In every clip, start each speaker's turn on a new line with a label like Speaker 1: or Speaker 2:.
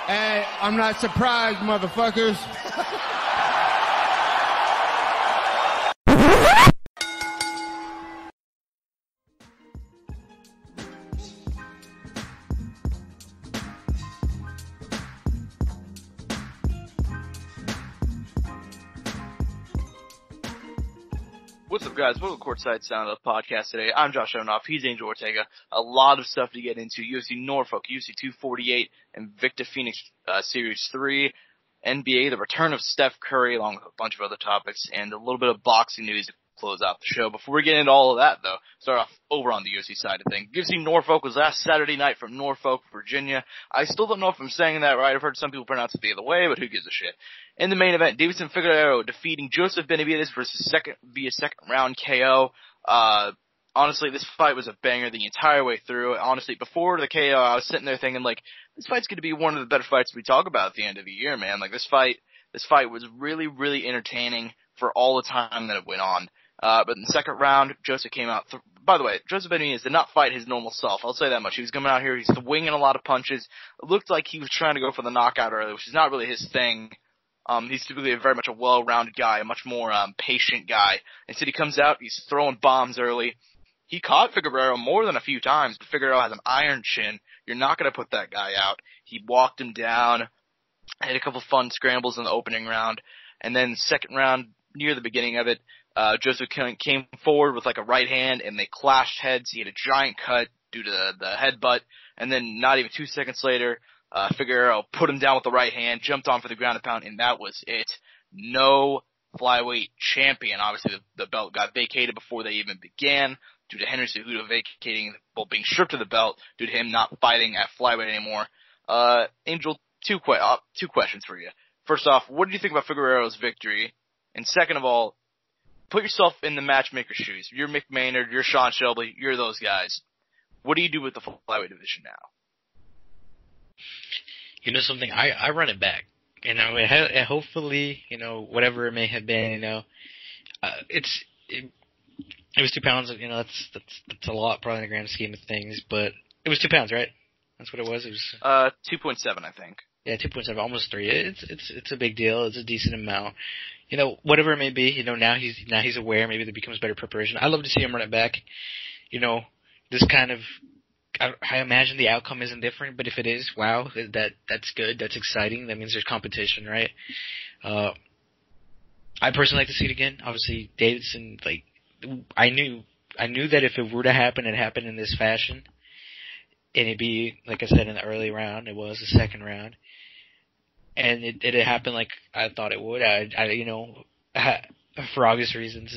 Speaker 1: Hey, I'm not surprised, motherfuckers.
Speaker 2: What's up, guys? Welcome to Courtside Soundoff podcast today. I'm Josh Soundoff. He's Angel Ortega. A lot of stuff to get into. UFC Norfolk, UFC 248, Invicta Phoenix Series 3, NBA, the return of Steph Curry, along with a bunch of other topics, and a little bit of boxing news to close out the show. Before we get into all of that, though, start off over on the UFC side of things. UFC Norfolk was last Saturday night from Norfolk, Virginia. I still don't know if I'm saying that right. I've heard some people pronounce it the other way, but who gives a shit? In the main event, Deiveson Figueiredo defeating Joseph Benavidez via second round KO. Honestly, this fight was a banger the entire way through. Honestly, before the KO, I was sitting there thinking, like, this fight's going to be one of the better fights we talk about at the end of the year, man. Like, this fight was really, really entertaining for all the time that it went on. But in the second round, Joseph came out. By the way, Joseph Benavidez did not fight his normal self. I'll say that much. He was coming out here. He's swinging a lot of punches. It looked like he was trying to go for the knockout early, which is not really his thing. He's typically very much a well-rounded guy, a much more patient guy. Instead, he comes out, he's throwing bombs early. He caught Figueiredo more than a few times, but Figueiredo has an iron chin. You're not going to put that guy out. He walked him down, had a couple fun scrambles in the opening round, and then second round, near the beginning of it, Joseph came forward with like a right hand, and they clashed heads. He had a giant cut due to the headbutt, and then not even 2 seconds later, Figueiredo put him down with the right hand, jumped on for the ground and pound, and that was it. No flyweight champion. Obviously, the belt got vacated before they even began due to Henry Cejudo being stripped of the belt due to him not fighting at flyweight anymore. Angel, two questions for you. First off, what did you think about Figueiredo's victory? And second of all, put yourself in the matchmaker's shoes. You're Mick Maynard, you're Sean Shelby, you're those guys. What do you do with the flyweight division now?
Speaker 3: You know something? I run it back. You know, hopefully, you know, whatever it may have been, you know, it was 2 pounds. You know, that's a lot probably in the grand scheme of things, but it was 2 pounds, right? That's what it was. It was
Speaker 2: 2.7, I think.
Speaker 3: Yeah, 2.7, almost 3. It's a big deal. It's a decent amount. You know, whatever it may be. You know, now he's aware. Maybe there becomes better preparation. I love to see him run it back. You know, this kind of. I imagine the outcome isn't different, but if it is, wow, that's good. That's exciting. That means there's competition, right? I personally like to see it again. Obviously, Davidson, like, I knew that if it were to happen, it happened in this fashion. And it'd be, like I said, in the early round. It was the second round. And it happened like I thought it would. You know, for obvious reasons,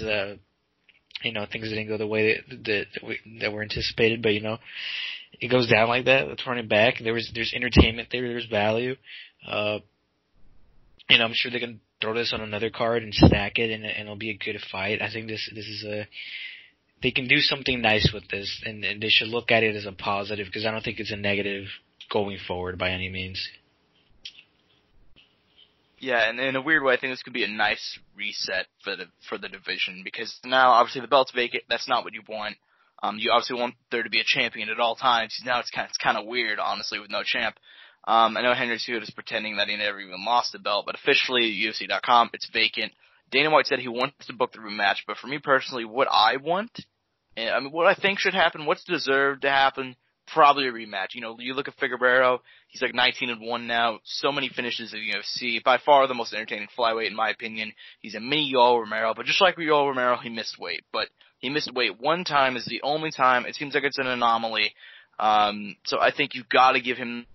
Speaker 3: you know, things didn't go the way that were anticipated, but, you know, it goes down like that. Let's run it back. There's entertainment there. There's value. You know, I'm sure they can throw this on another card and stack it, and it'll be a good fight. I think this is they can do something nice with this, and they should look at it as a positive, because I don't think it's a negative going forward by any means.
Speaker 2: Yeah, and in a weird way, I think this could be a nice reset for the division, because now obviously the belt's vacant. That's not what you want. You obviously want there to be a champion at all times. Now it's kind of weird, honestly, with no champ. I know Henry Cejudo is pretending that he never even lost the belt, but officially UFC.com, it's vacant. Dana White said he wants to book the rematch, but for me personally, what I want, I mean, what I think should happen, what's deserved to happen, probably a rematch. You know, you look at Figueiredo, he's like 19-1 now, so many finishes in the UFC, by far the most entertaining flyweight in my opinion. He's a mini Yoel Romero, but just like Yoel Romero, he missed weight. But he missed weight one time, is the only time. It seems like it's an anomaly. So I think you've got to give him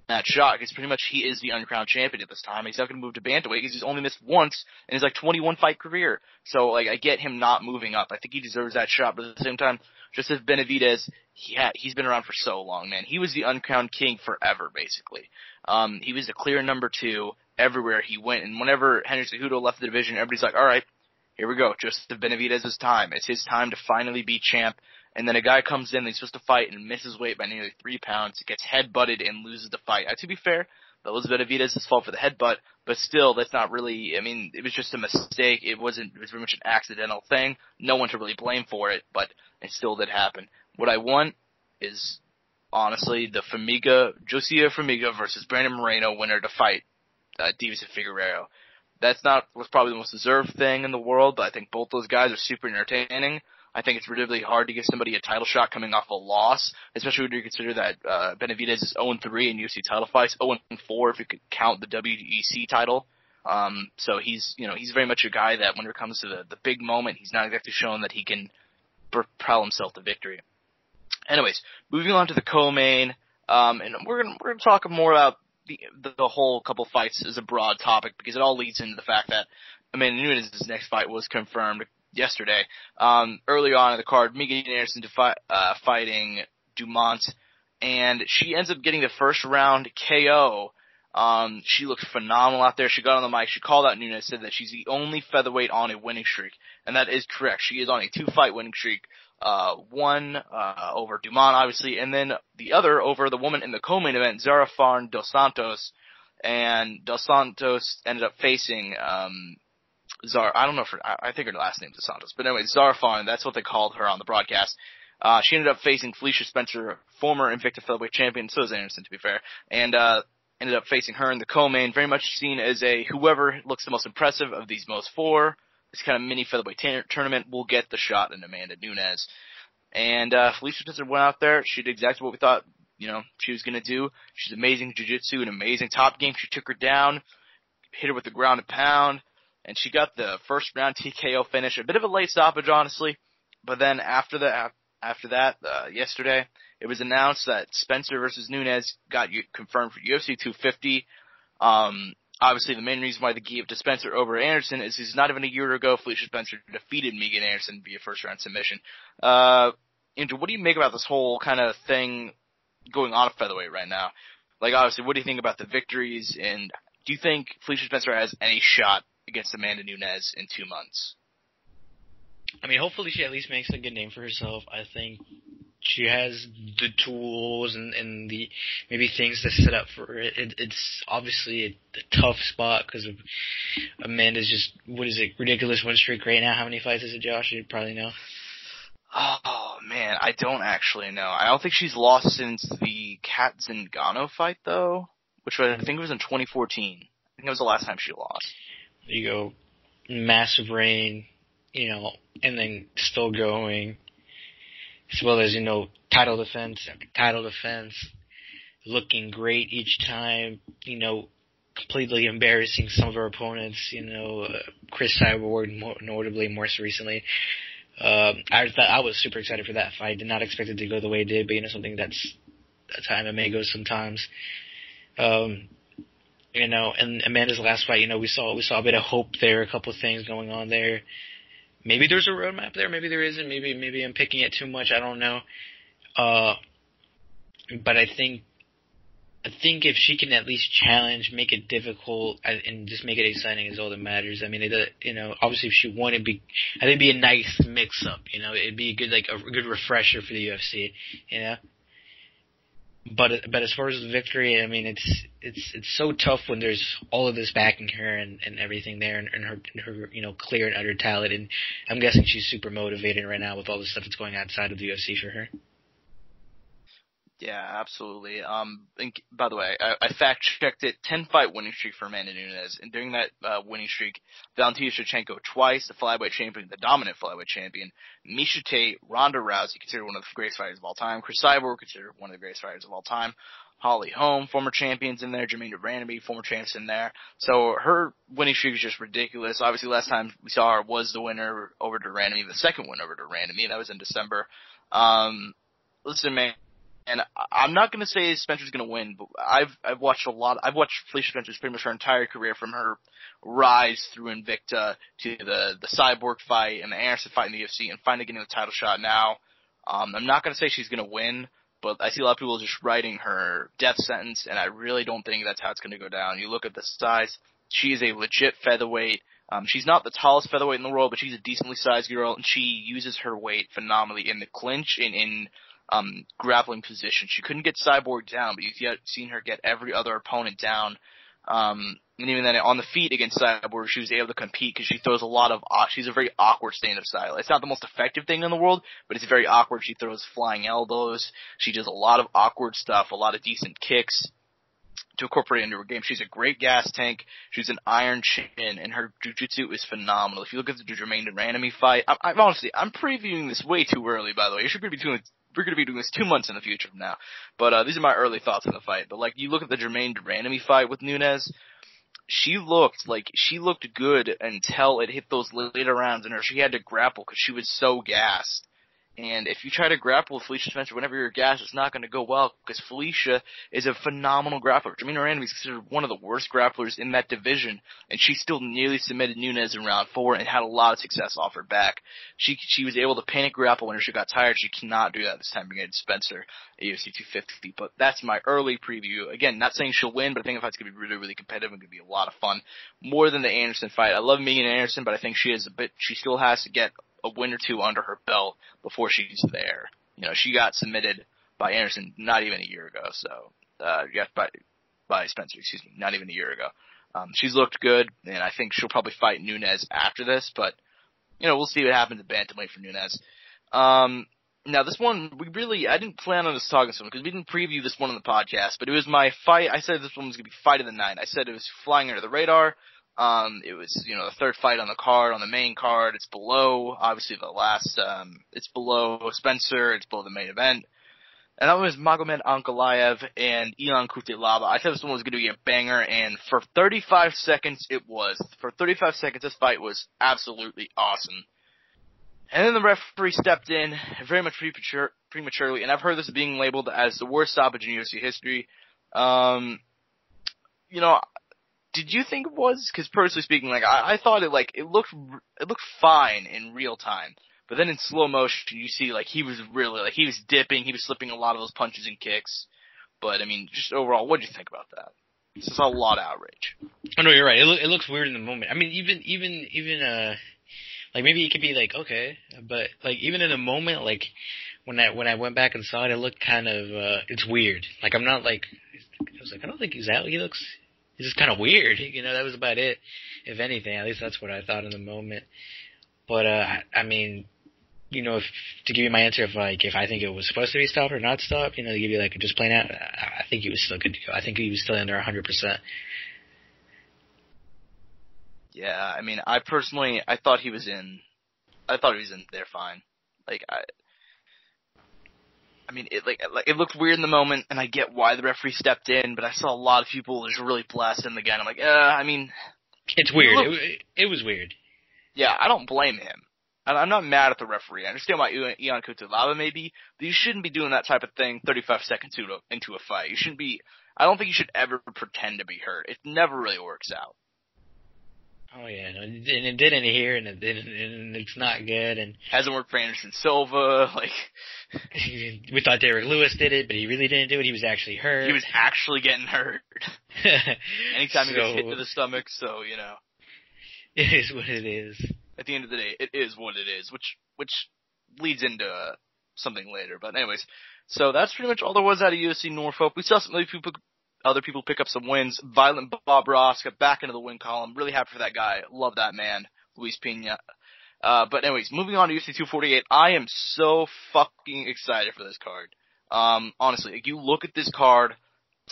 Speaker 2: that shot, because pretty much he is the uncrowned champion at this time. He's not going to move to bantamweight because he's only missed once in his like 21 fight career. So like I get him not moving up. I think he deserves that shot, but at the same time, just as Benavidez, he's been around for so long, man. He was the uncrowned king forever, basically. He was the clear number 2 everywhere he went, and whenever Henry Cejudo left the division, everybody's like, all right, here we go, just Benavidez's time. It's his time to finally be champ. And then a guy comes in, and he's supposed to fight and misses weight by nearly 3 pounds, gets head-butted and loses the fight. To be fair, that was Benavidez's fault for the headbutt, but still, that's not really, I mean, it was just a mistake. It was very much an accidental thing. No one to really blame for it, but it still did happen. What I want is honestly, the Josiah Formiga versus Brandon Moreno winner to fight Davis and Figueiredo. That's not what's probably the most deserved thing in the world, but I think both those guys are super entertaining. I think it's really hard to give somebody a title shot coming off a loss, especially when you consider that Benavidez is 0-3 in UFC title fights, 0-4 if you could count the WEC title. So he's very much a guy that when it comes to the big moment, he's not exactly shown that he can propel himself to victory. Anyways, moving on to the co-main, and we're gonna talk more about the whole couple fights as a broad topic because it all leads into the fact that Amanda Nunes' next fight was confirmed yesterday. Early on in the card, Megan Anderson fighting Dumont, and she ends up getting the first round KO. She looked phenomenal out there. She got on the mic. She called out Nunes, said that she's the only featherweight on a winning streak, and that is correct. She is on a 2-fight winning streak. One over Dumont, obviously, and then the other over the woman in the co-main event, Zara Farn Dos Santos, and Dos Santos ended up facing Zara. I don't know I think her last name is Dos Santos, but anyway, Zara Farn. That's what they called her on the broadcast. She ended up facing Felicia Spencer, former Invicta featherweight champion. So is Anderson, to be fair, and ended up facing her in the co-main. Very much seen as whoever looks the most impressive of these most four. This kind of mini featherweight tournament will get the shot in Amanda Nunes. And Felicia Spencer went out there. She did exactly what we thought, she was going to do. She's amazing jiu-jitsu, an amazing top game. She took her down, hit her with the ground and pound, and she got the first round TKO finish. A bit of a late stoppage, honestly. But then after that, yesterday, it was announced that Spencer versus Nunes got confirmed for UFC 250. Obviously, the main reason why they gave it to Spencer over Anderson is not even a year ago, Felicia Spencer defeated Megan Anderson via first-round submission. Andrew, what do you make about this whole kind of thing going on at featherweight right now? Like, obviously, what do you think about the victories, and do you think Felicia Spencer has any shot against Amanda Nunes in 2 months?
Speaker 3: I mean, hopefully she at least makes a good name for herself. I think she has the tools and the maybe things to set up for it. It's obviously a tough spot because of Amanda's just, ridiculous win streak right now. How many fights is it, Josh? You probably know.
Speaker 2: Oh, man, I don't actually know. I don't think she's lost since the Kat Zingano fight, though, which I think was in 2014. I think that was the last time she lost.
Speaker 3: There you go. Massive reign, and then still going. As well as, title defense after title defense, looking great each time, completely embarrassing some of her opponents, Chris Cyborg, notably, more so recently. I was super excited for that fight. Did not expect it to go the way it did, but, something that's how MMA goes sometimes. And Amanda's last fight, we saw a bit of hope there, a couple of things going on there. Maybe there's a roadmap there, maybe there isn't, maybe I'm picking it too much, I don't know. But I think if she can at least challenge, make it difficult, and just make it exciting is all that matters. I mean, obviously if she won, I think it'd be a nice mix-up, it'd be a good refresher for the UFC, But as far as the victory, I mean, it's so tough when there's all of this backing her and everything there, and her clear and utter talent. And I'm guessing she's super motivated right now with all the stuff that's going outside of the UFC for her.
Speaker 2: Yeah, absolutely. And by the way, I fact-checked it. 10-fight winning streak for Amanda Nunes. And during that winning streak, Valentina Shevchenko twice, the flyweight champion, the dominant flyweight champion, Miesha Tate, Ronda Rousey, considered one of the greatest fighters of all time, Chris Cyborg, considered one of the greatest fighters of all time, Holly Holm, former champions in there, Jermaine Duranamy, former champs in there. So her winning streak is just ridiculous. Obviously, last time we saw her was the winner over Duranamy, the second win over Duranamy, and that was in December. Listen, man. And I'm not going to say Spencer's going to win, but I've watched Felicia Spencer's pretty much her entire career, from her rise through Invicta to the Cyborg fight and the Anderson fight in the UFC and finally getting the title shot now. I'm not going to say she's going to win, but I see a lot of people just writing her death sentence, and I really don't think that's how it's going to go down. You look at the size, she is a legit featherweight. She's not the tallest featherweight in the world, but she's a decently sized girl, and she uses her weight phenomenally in the clinch and in grappling position. She couldn't get Cyborg down, but you've seen her get every other opponent down. And even then on the feet against Cyborg, she was able to compete because she throws a lot of, she's a very awkward stand-up style. It's not the most effective thing in the world, but it's very awkward. She throws flying elbows. She does a lot of awkward stuff, a lot of decent kicks to incorporate into her game. She's a great gas tank. She's an iron chin, and her jiu-jitsu is phenomenal. If you look at the Jermaine Durandamy fight, I'm previewing this way too early, by the way. We're going to be doing this 2 months in the future from now. But these are my early thoughts on the fight. But like, you look at the Jermaine Durandamy fight with Nunes, she looked good until it hit those later rounds, and she had to grapple because she was so gassed. And if you try to grapple with Felicia Spencer whenever you're gassed, it's not going to go well because Felicia is a phenomenal grappler. Jermaine Durandamy is considered one of the worst grapplers in that division, and she still nearly submitted Nunes in round 4 and had a lot of success off her back. She was able to panic grapple whenever she got tired. She cannot do that this time against Spencer at UFC 250. But that's my early preview. Again, not saying she'll win, but I think the fight's going to be really, really competitive and going to be a lot of fun. More than the Anderson fight. I love Megan Anderson, but I think she still has to get a win or two under her belt before she's there. You know, she got submitted by Anderson not even a year ago, so, by Spencer, excuse me, not even a year ago. She's looked good, and I think she'll probably fight Nunes after this, but, you know, we'll see what happens at bantamweight for Nunes. Now this one, I didn't plan on us talking to someone, because we didn't preview this one on the podcast, but it was my fight. I said this one was going to be fight of the night. I said it was flying under the radar. It was, you know, the third fight on the card, on the main card. It's below, obviously, it's below Spencer. It's below the main event. And that was Magomed Ankalaev and Ion Cutelaba. I thought this one was going to be a banger, and for 35 seconds, it was. For 35 seconds, this fight was absolutely awesome. And then the referee stepped in very much prematurely, and I've heard this being labeled as the worst stoppage in UFC history. You know, did you think it was? Because personally speaking, like, I thought it looked fine in real time. But then in slow motion, you see, like, he was dipping, he was slipping a lot of those punches and kicks. But, I mean, just overall, what did you think about that? This is a lot of outrage.
Speaker 3: Oh, no, you're right. It looks weird in the moment. I mean, even like, maybe it could be, like, okay. But, like, even in the moment, like, when I went back and saw it, it looked kind of, it's weird. Like, I was like, I don't think he's out. He's just kind of weird, you know. That was about it, if anything. At least that's what I thought in the moment. But I mean, you know, to give you my answer, if I think it was supposed to be stopped or not stopped, you know, to give you like just plain out, I think he was still good to go. I think he was still in there 100%.
Speaker 2: Yeah, I mean, I thought he was in there fine. Like, I mean, it looked weird in the moment, and I get why the referee stepped in, but I saw a lot of people just really blasting the guy. I'm like, I mean,
Speaker 3: it's weird. It was weird.
Speaker 2: Yeah, I don't blame him. And I'm not mad at the referee. I understand why Ion Cutelaba may be, but you shouldn't be doing that type of thing 35 seconds into a fight. I don't think you should ever pretend to be hurt. It never really works out.
Speaker 3: Oh yeah, no, and it didn't here, and it's not good, and
Speaker 2: hasn't worked for Anderson Silva. Like,
Speaker 3: we thought Derek Lewis did it, but he really didn't do it. He was actually hurt.
Speaker 2: He was actually getting hurt. Anytime he gets hit to the stomach, so you know,
Speaker 3: it is what it is.
Speaker 2: At the end of the day, it is what it is, which leads into something later. But anyways, so that's pretty much all there was out of UFC Norfolk. We saw some other people pick up some wins. Violent Bob Ross got back into the win column. Really happy for that guy. Love that man, Luis Pena. But anyways, moving on to UFC 248. I am so fucking excited for this card. Honestly, if you look at this card,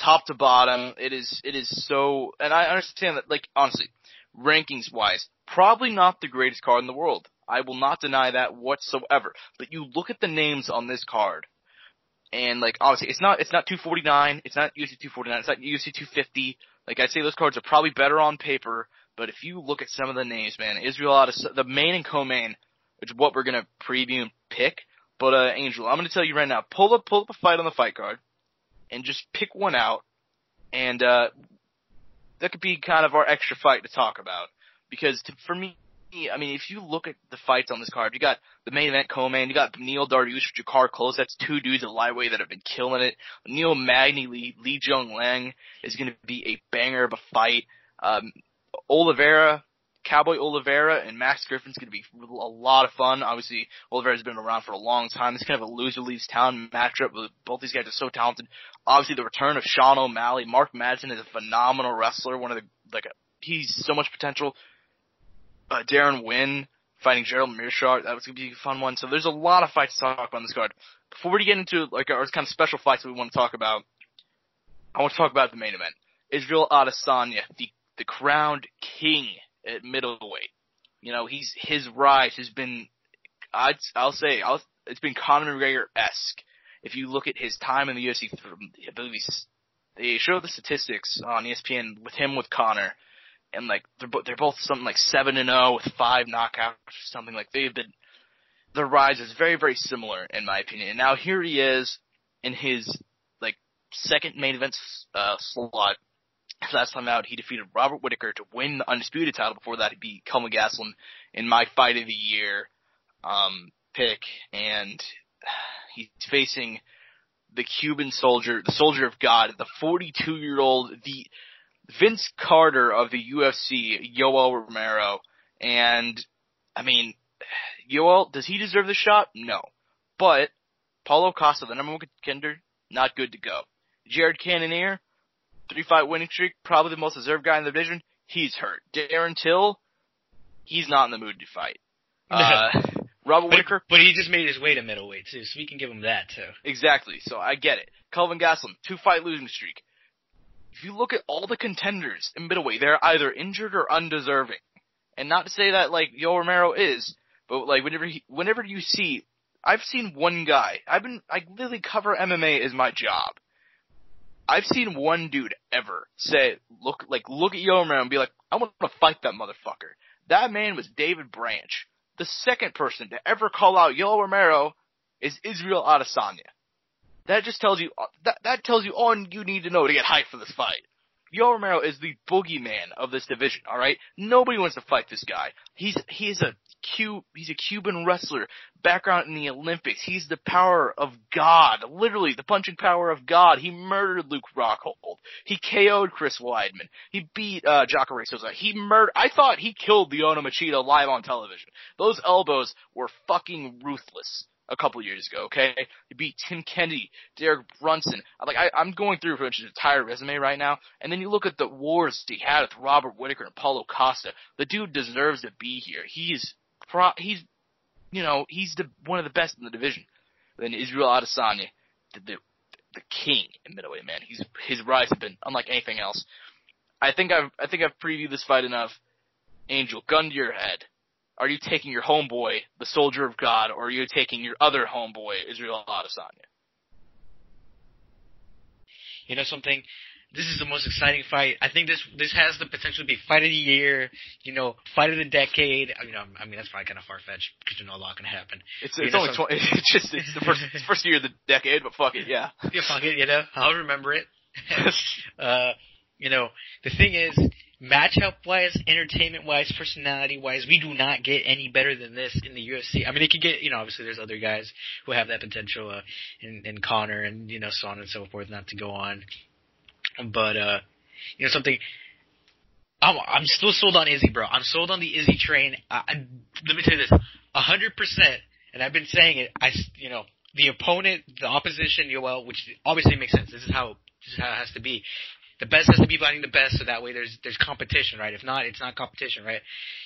Speaker 2: top to bottom, it is so, and I understand that, like, honestly, rankings wise, probably not the greatest card in the world. I will not deny that whatsoever. But you look at the names on this card, and, like, obviously, it's not 249, it's not UFC 249, it's not UFC 250. Like, I'd say those cards are probably better on paper, but if you look at some of the names, man, Israel Adesanya, the main and co-main, which is what we're gonna preview and pick. But, Angel, I'm gonna tell you right now, pull up a fight on the fight card, and just pick one out, and, that could be kind of our extra fight to talk about. Because for me, I mean, if you look at the fights on this card, you got the main event co-main, you got Neil Dariush, Jakar Close. That's two dudes at lightweight that have been killing it. Neil Magny, Li Jung Lang is going to be a banger of a fight. Oliveira Cowboy Oliveira and Max Griffin's going to be a lot of fun. Obviously, Oliveira's been around for a long time. It's kind of a loser leaves town matchup. Both these guys are so talented. Obviously, the return of Sean O'Malley. Mark Madsen is a phenomenal wrestler. He's so much potential. Darren Wynn fighting Gerald Mearshart. That was going to be a fun one. So there's a lot of fights to talk about on this card. Before we get into our kind of special fights that we want to talk about, I want to talk about the main event. Israel Adesanya, the crowned king at middleweight. His rise has been, it's been Conor McGregor-esque. If you look at his time in the UFC, I believe they show the statistics on ESPN with Conor, and they're both something like 7-0 with 5 knockouts, something like their rise is very, very similar in my opinion. And now here he is in his second main event slot. Last time out, he defeated Robert Whittaker to win the undisputed title. Before that, he beat Kelvin Gastelum in my fight of the year pick, and he's facing the Cuban soldier, the soldier of God, the 42-year-old, the Vince Carter of the UFC, Yoel Romero. And I mean, Yoel, does he deserve the shot? No, but Paulo Costa, the number 1 contender, not good to go. Jared Cannonier, 3-fight winning streak, probably the most deserved guy in the division. He's hurt. Darren Till, he's not in the mood to fight. Robert Whittaker.
Speaker 3: But he just made his way to middleweight, too, so we can give him that, too.
Speaker 2: Exactly, so I get it. Kelvin Gastelum, 2-fight losing streak. If you look at all the contenders in middleweight, they're either injured or undeserving. And not to say that, Yoel Romero is, but, whenever you see, I've seen one guy. I literally cover MMA as my job. I've seen one dude ever say, look at Yoel Romero and be like, I want to fight that motherfucker. That man was David Branch. The second person to ever call out Yoel Romero is Israel Adesanya. That just tells you, that tells you all you need to know to get hyped for this fight. Yoel Romero is the boogeyman of this division, alright? Nobody wants to fight this guy. He's a Cuban wrestler, background in the Olympics. He's the power of God, literally the punching power of God. He murdered Luke Rockhold. He KO'd Chris Weidman. He beat Jacare Souza. I thought he killed Leona Machida live on television. Those elbows were fucking ruthless a couple years ago, okay? He beat Tim Kennedy, Derek Brunson. I'm going through his entire resume right now, and then you look at the wars he had with Robert Whittaker and Paulo Costa. The dude deserves to be here. He's one of the best in the division. Then Israel Adesanya, the king in middleweight, man. His rise has been unlike anything else. I think I've previewed this fight enough. Angel, gun to your head. Are you taking your homeboy, the soldier of God, or are you taking your other homeboy, Israel Adesanya?
Speaker 3: You know something? This is the most exciting fight. I think this has the potential to be fight of the year, fight of the decade. That's probably kind of far-fetched because a lot can happen.
Speaker 2: It's the first year of the decade, but fuck it, yeah.
Speaker 3: Yeah, fuck it, I'll remember it. The thing is, matchup-wise, entertainment-wise, personality-wise, we do not get any better than this in the UFC. I mean, they could get, obviously there's other guys who have that potential, in Conor and, so on and so forth, not to go on. But, something, I'm still sold on Izzy, bro. I'm sold on the Izzy train. Let me tell you this, 100%, and I've been saying it, the opponent, the opposition, Yoel, which obviously makes sense. This is how it has to be. The best has to be fighting the best, so that way there's competition, right? If not, it's not competition, right?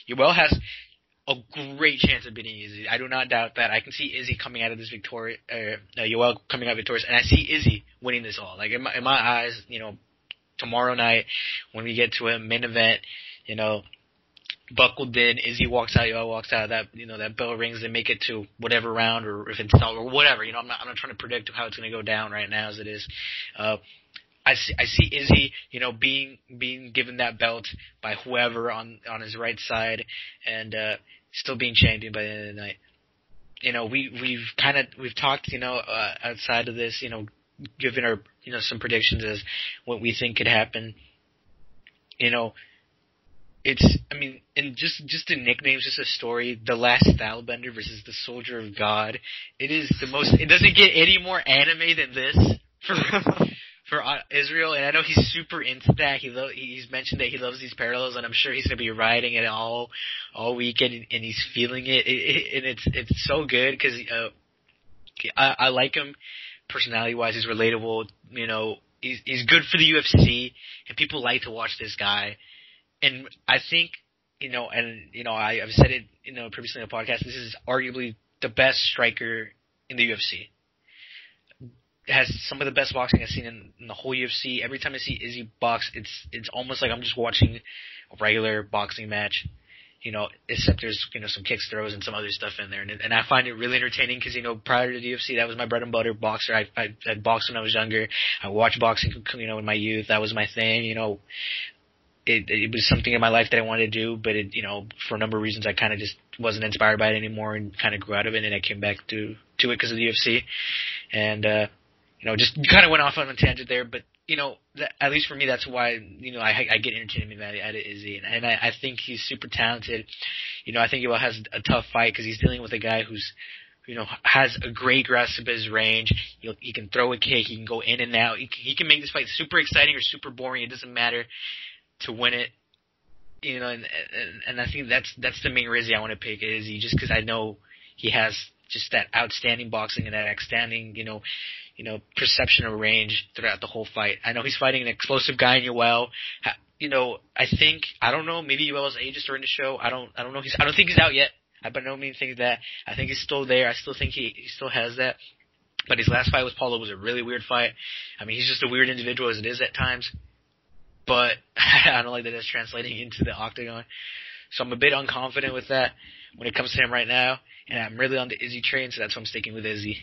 Speaker 3: Yoel has a great chance of beating Izzy. I do not doubt that. I can see Izzy coming out of this Yoel coming out victorious, and I see Izzy winning this all. In my eyes, tomorrow night when we get to a main event, buckled in, Izzy walks out, Yoel walks out. That that bell rings, they make it to whatever round, or if it's not, or whatever. I'm not trying to predict how it's going to go down right now as it is. I see Izzy, being given that belt by whoever on his right side, and still being champion by the end of the night. We've talked, outside of this, given our, some predictions as what we think could happen. And just the nicknames, just a story. The Last Stylebender versus the Soldier of God. It is the most. It doesn't get any more anime than this. for Israel, and I know he's super into that. He's mentioned that he loves these parallels, and I'm sure he's gonna be riding it all weekend, and he's feeling it. And it's so good because I like him personality wise. He's relatable. You know, he's good for the UFC, and people like to watch this guy. And I think, I've said it, previously on the podcast. This is arguably the best striker in the UFC. It has some of the best boxing I've seen in the whole UFC. Every time I see Izzy box, it's almost like I'm just watching a regular boxing match, except there's, some kicks, throws, and some other stuff in there. And I find it really entertaining because, prior to the UFC, that was my bread and butter boxer. I boxed when I was younger. I watched boxing, in my youth. That was my thing, It was something in my life that I wanted to do, but for a number of reasons, I kind of just wasn't inspired by it anymore and kind of grew out of it, and I came back to it because of the UFC. And, just kind of went off on a tangent there, but, at least for me, that's why, I get entertainment out of Izzy. And I think he's super talented. I think he has a tough fight because he's dealing with a guy who's, has a great grasp of his range. He can throw a kick. He can go in and out. He can make this fight super exciting or super boring. It doesn't matter to win it. And I think that's the main reason I want to pick Izzy, just because I know he has just that outstanding boxing and that outstanding, perception of range throughout the whole fight. I know he's fighting an explosive guy in Yoel. I don't know, maybe Yoel's age is starting to show. I don't know. I don't think he's out yet. I by no means think that. I think he's still there. I still think he still has that. But his last fight with Paulo was a really weird fight. I mean, he's just a weird individual as it is at times. But I don't like that it's translating into the octagon. So I'm a bit unconfident with that when it comes to him right now. And I'm really on the Izzy train, so that's why I'm sticking with Izzy.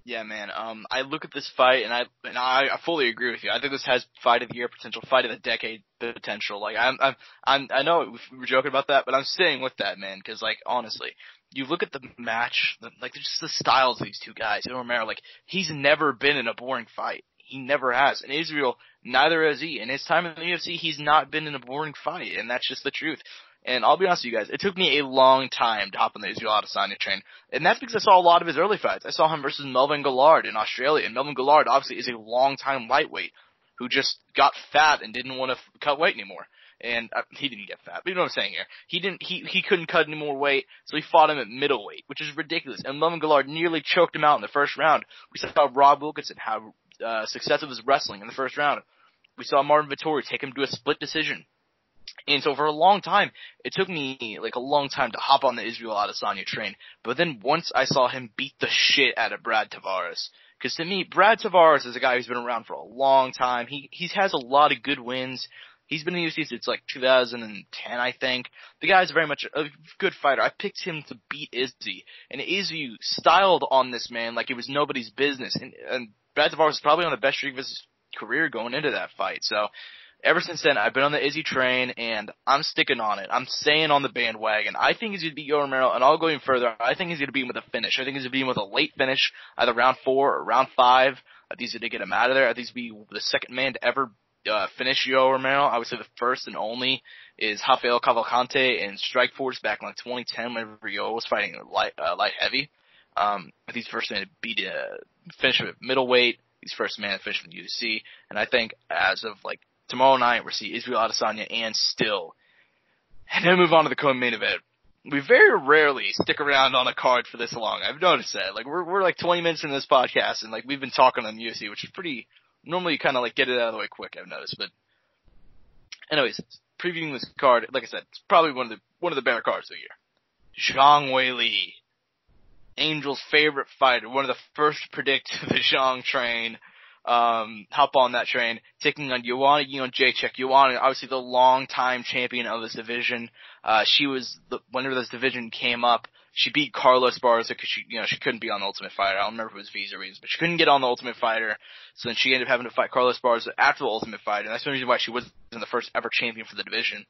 Speaker 2: Yeah, man. I look at this fight, and I fully agree with you. I think this has fight of the year potential, fight of the decade potential. Like I know we were joking about that, but I'm staying with that, man. Because honestly, you look at the match, just the styles of these two guys. Romero, he's never been in a boring fight. He never has. And Israel, neither has he. In his time in the UFC, he's not been in a boring fight, and that's just the truth. And I'll be honest with you guys, it took me a long time to hop on the Israel Adesanya train. And that's because I saw a lot of his early fights. I saw him versus Melvin Guillard in Australia. And Melvin Guillard obviously is a long-time lightweight who just got fat and didn't want to cut weight anymore. And he didn't get fat, but you know what I'm saying here. He couldn't cut any more weight, so he fought him at middleweight, which is ridiculous. And Melvin Guillard nearly choked him out in the first round. We saw Rob Wilkinson have success of his wrestling in the first round. We saw Marvin Vettori take him to a split decision. And so for a long time, it took me a long time to hop on the Israel Adesanya train. But then once I saw him beat the shit out of Brad Tavares, because to me, Brad Tavares is a guy who's been around for a long time. He has a lot of good wins. He's been in the UFC since 2010, I think. The guy's very much a good fighter. I picked him to beat Izzy. And Izzy styled on this man like it was nobody's business. And Brad Tavares is probably on the best streak of his career going into that fight. So ever since then, I've been on the Izzy train, and I'm sticking on it. I'm staying on the bandwagon. I think he's going to beat Yoel Romero, and I'll go even further. I think he's going to beat him with a finish. I think he's going to beat him with a late finish, either round 4 or round 5. I think he's going to get him out of there. I think he's going to be the second man to ever finish Yoel Romero. I would say the first and only is Rafael Cavalcante in Strikeforce back in 2010 whenever Yoel was fighting light heavy. I think he's the first man to beat finish him at middleweight. He's the first man to finish from the UFC. And I think as of tomorrow night, we'll see Israel Adesanya and Still. And then move on to the co-main event. We very rarely stick around on a card for this long. I've noticed that. We're 20 minutes into this podcast, and we've been talking on UFC, which is pretty. Normally, you kind of get it out of the way quick. I've noticed, but anyways, previewing this card, like I said, it's probably one of the better cards of the year. Zhang Weili, Angel's favorite fighter, one of the first to predict the Zhang train. Hop on that train, taking on Joanna Jędrzejczyk. Joanna, obviously the long-time champion of this division. Whenever this division came up, she beat Carla Esparza because she couldn't be on the Ultimate Fighter. I don't remember if it was visa reasons, but she couldn't get on the Ultimate Fighter. So then she ended up having to fight Carla Esparza after the Ultimate Fighter, and that's the reason why she wasn't the first ever champion for the division.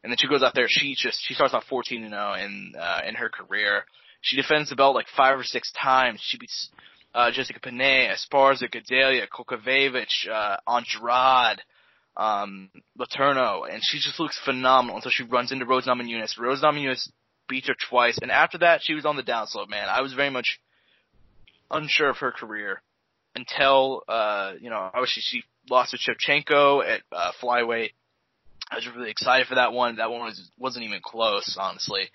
Speaker 2: And then she goes out there, she starts off 14-0 in her career. She defends the belt 5 or 6 times. She beats Jessica Penne, Esparza, Gadelia, Kokavevich, Andrade, Laterno, and she just looks phenomenal until she runs into Rose Namajunas. Rose Namajunas beats her twice, and after that, she was on the downslope, man. I was very much unsure of her career until, obviously she lost to Shevchenko at flyweight. I was really excited for that one. That one wasn't even close, honestly.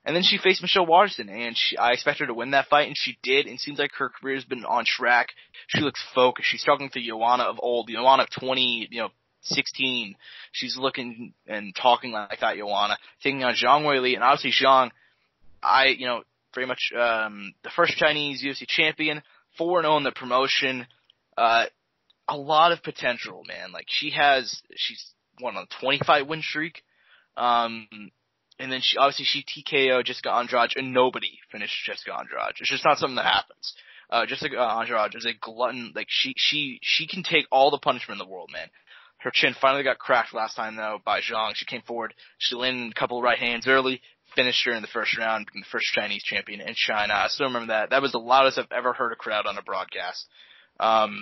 Speaker 2: And then she faced Michelle Waterson, and I expected her to win that fight, and she did. And it seems like her career's been on track. She looks focused. She's talking to Joanna of old, Joanna of 2016. She's looking and talking like that Joanna, taking on Zhang Weili, and obviously Zhang, very much the first Chinese UFC champion, 4-0 in the promotion. A lot of potential, man. Like she's on a 20-fight win streak. And then she TKO'd Jessica Andrade, and nobody finished Jessica Andrade. It's just not something that happens. Jessica Andrade is a glutton. Like she can take all the punishment in the world, man. Her chin finally got cracked last time though by Zhang. She came forward, she landed a couple of right hands early, finished her in the first round, became the first Chinese champion in China. I still remember that. That was the loudest I've ever heard a crowd on a broadcast. I've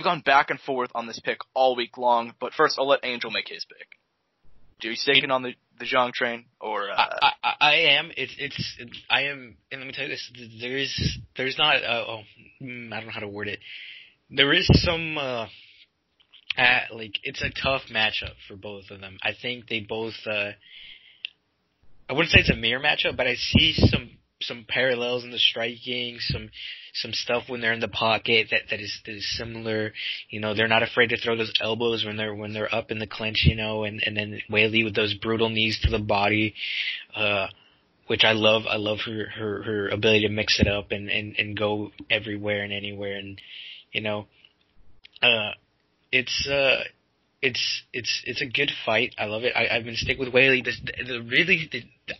Speaker 2: gone back and forth on this pick all week long, but first I'll let Angel make his pick. Are you sticking on the Zhang train, or?
Speaker 3: I am. I am. And let me tell you this: there's not. I don't know how to word it. There is some. It's a tough matchup for both of them. I think they both. I wouldn't say it's a mirror matchup, but I see some parallels in the striking, some stuff when they're in the pocket that is similar. They're not afraid to throw those elbows when they're up in the clinch, and then Weili with those brutal knees to the body, which I love. I love her ability to mix it up and go everywhere and anywhere, and it's a good fight. I love it. I've been sticking with Weili.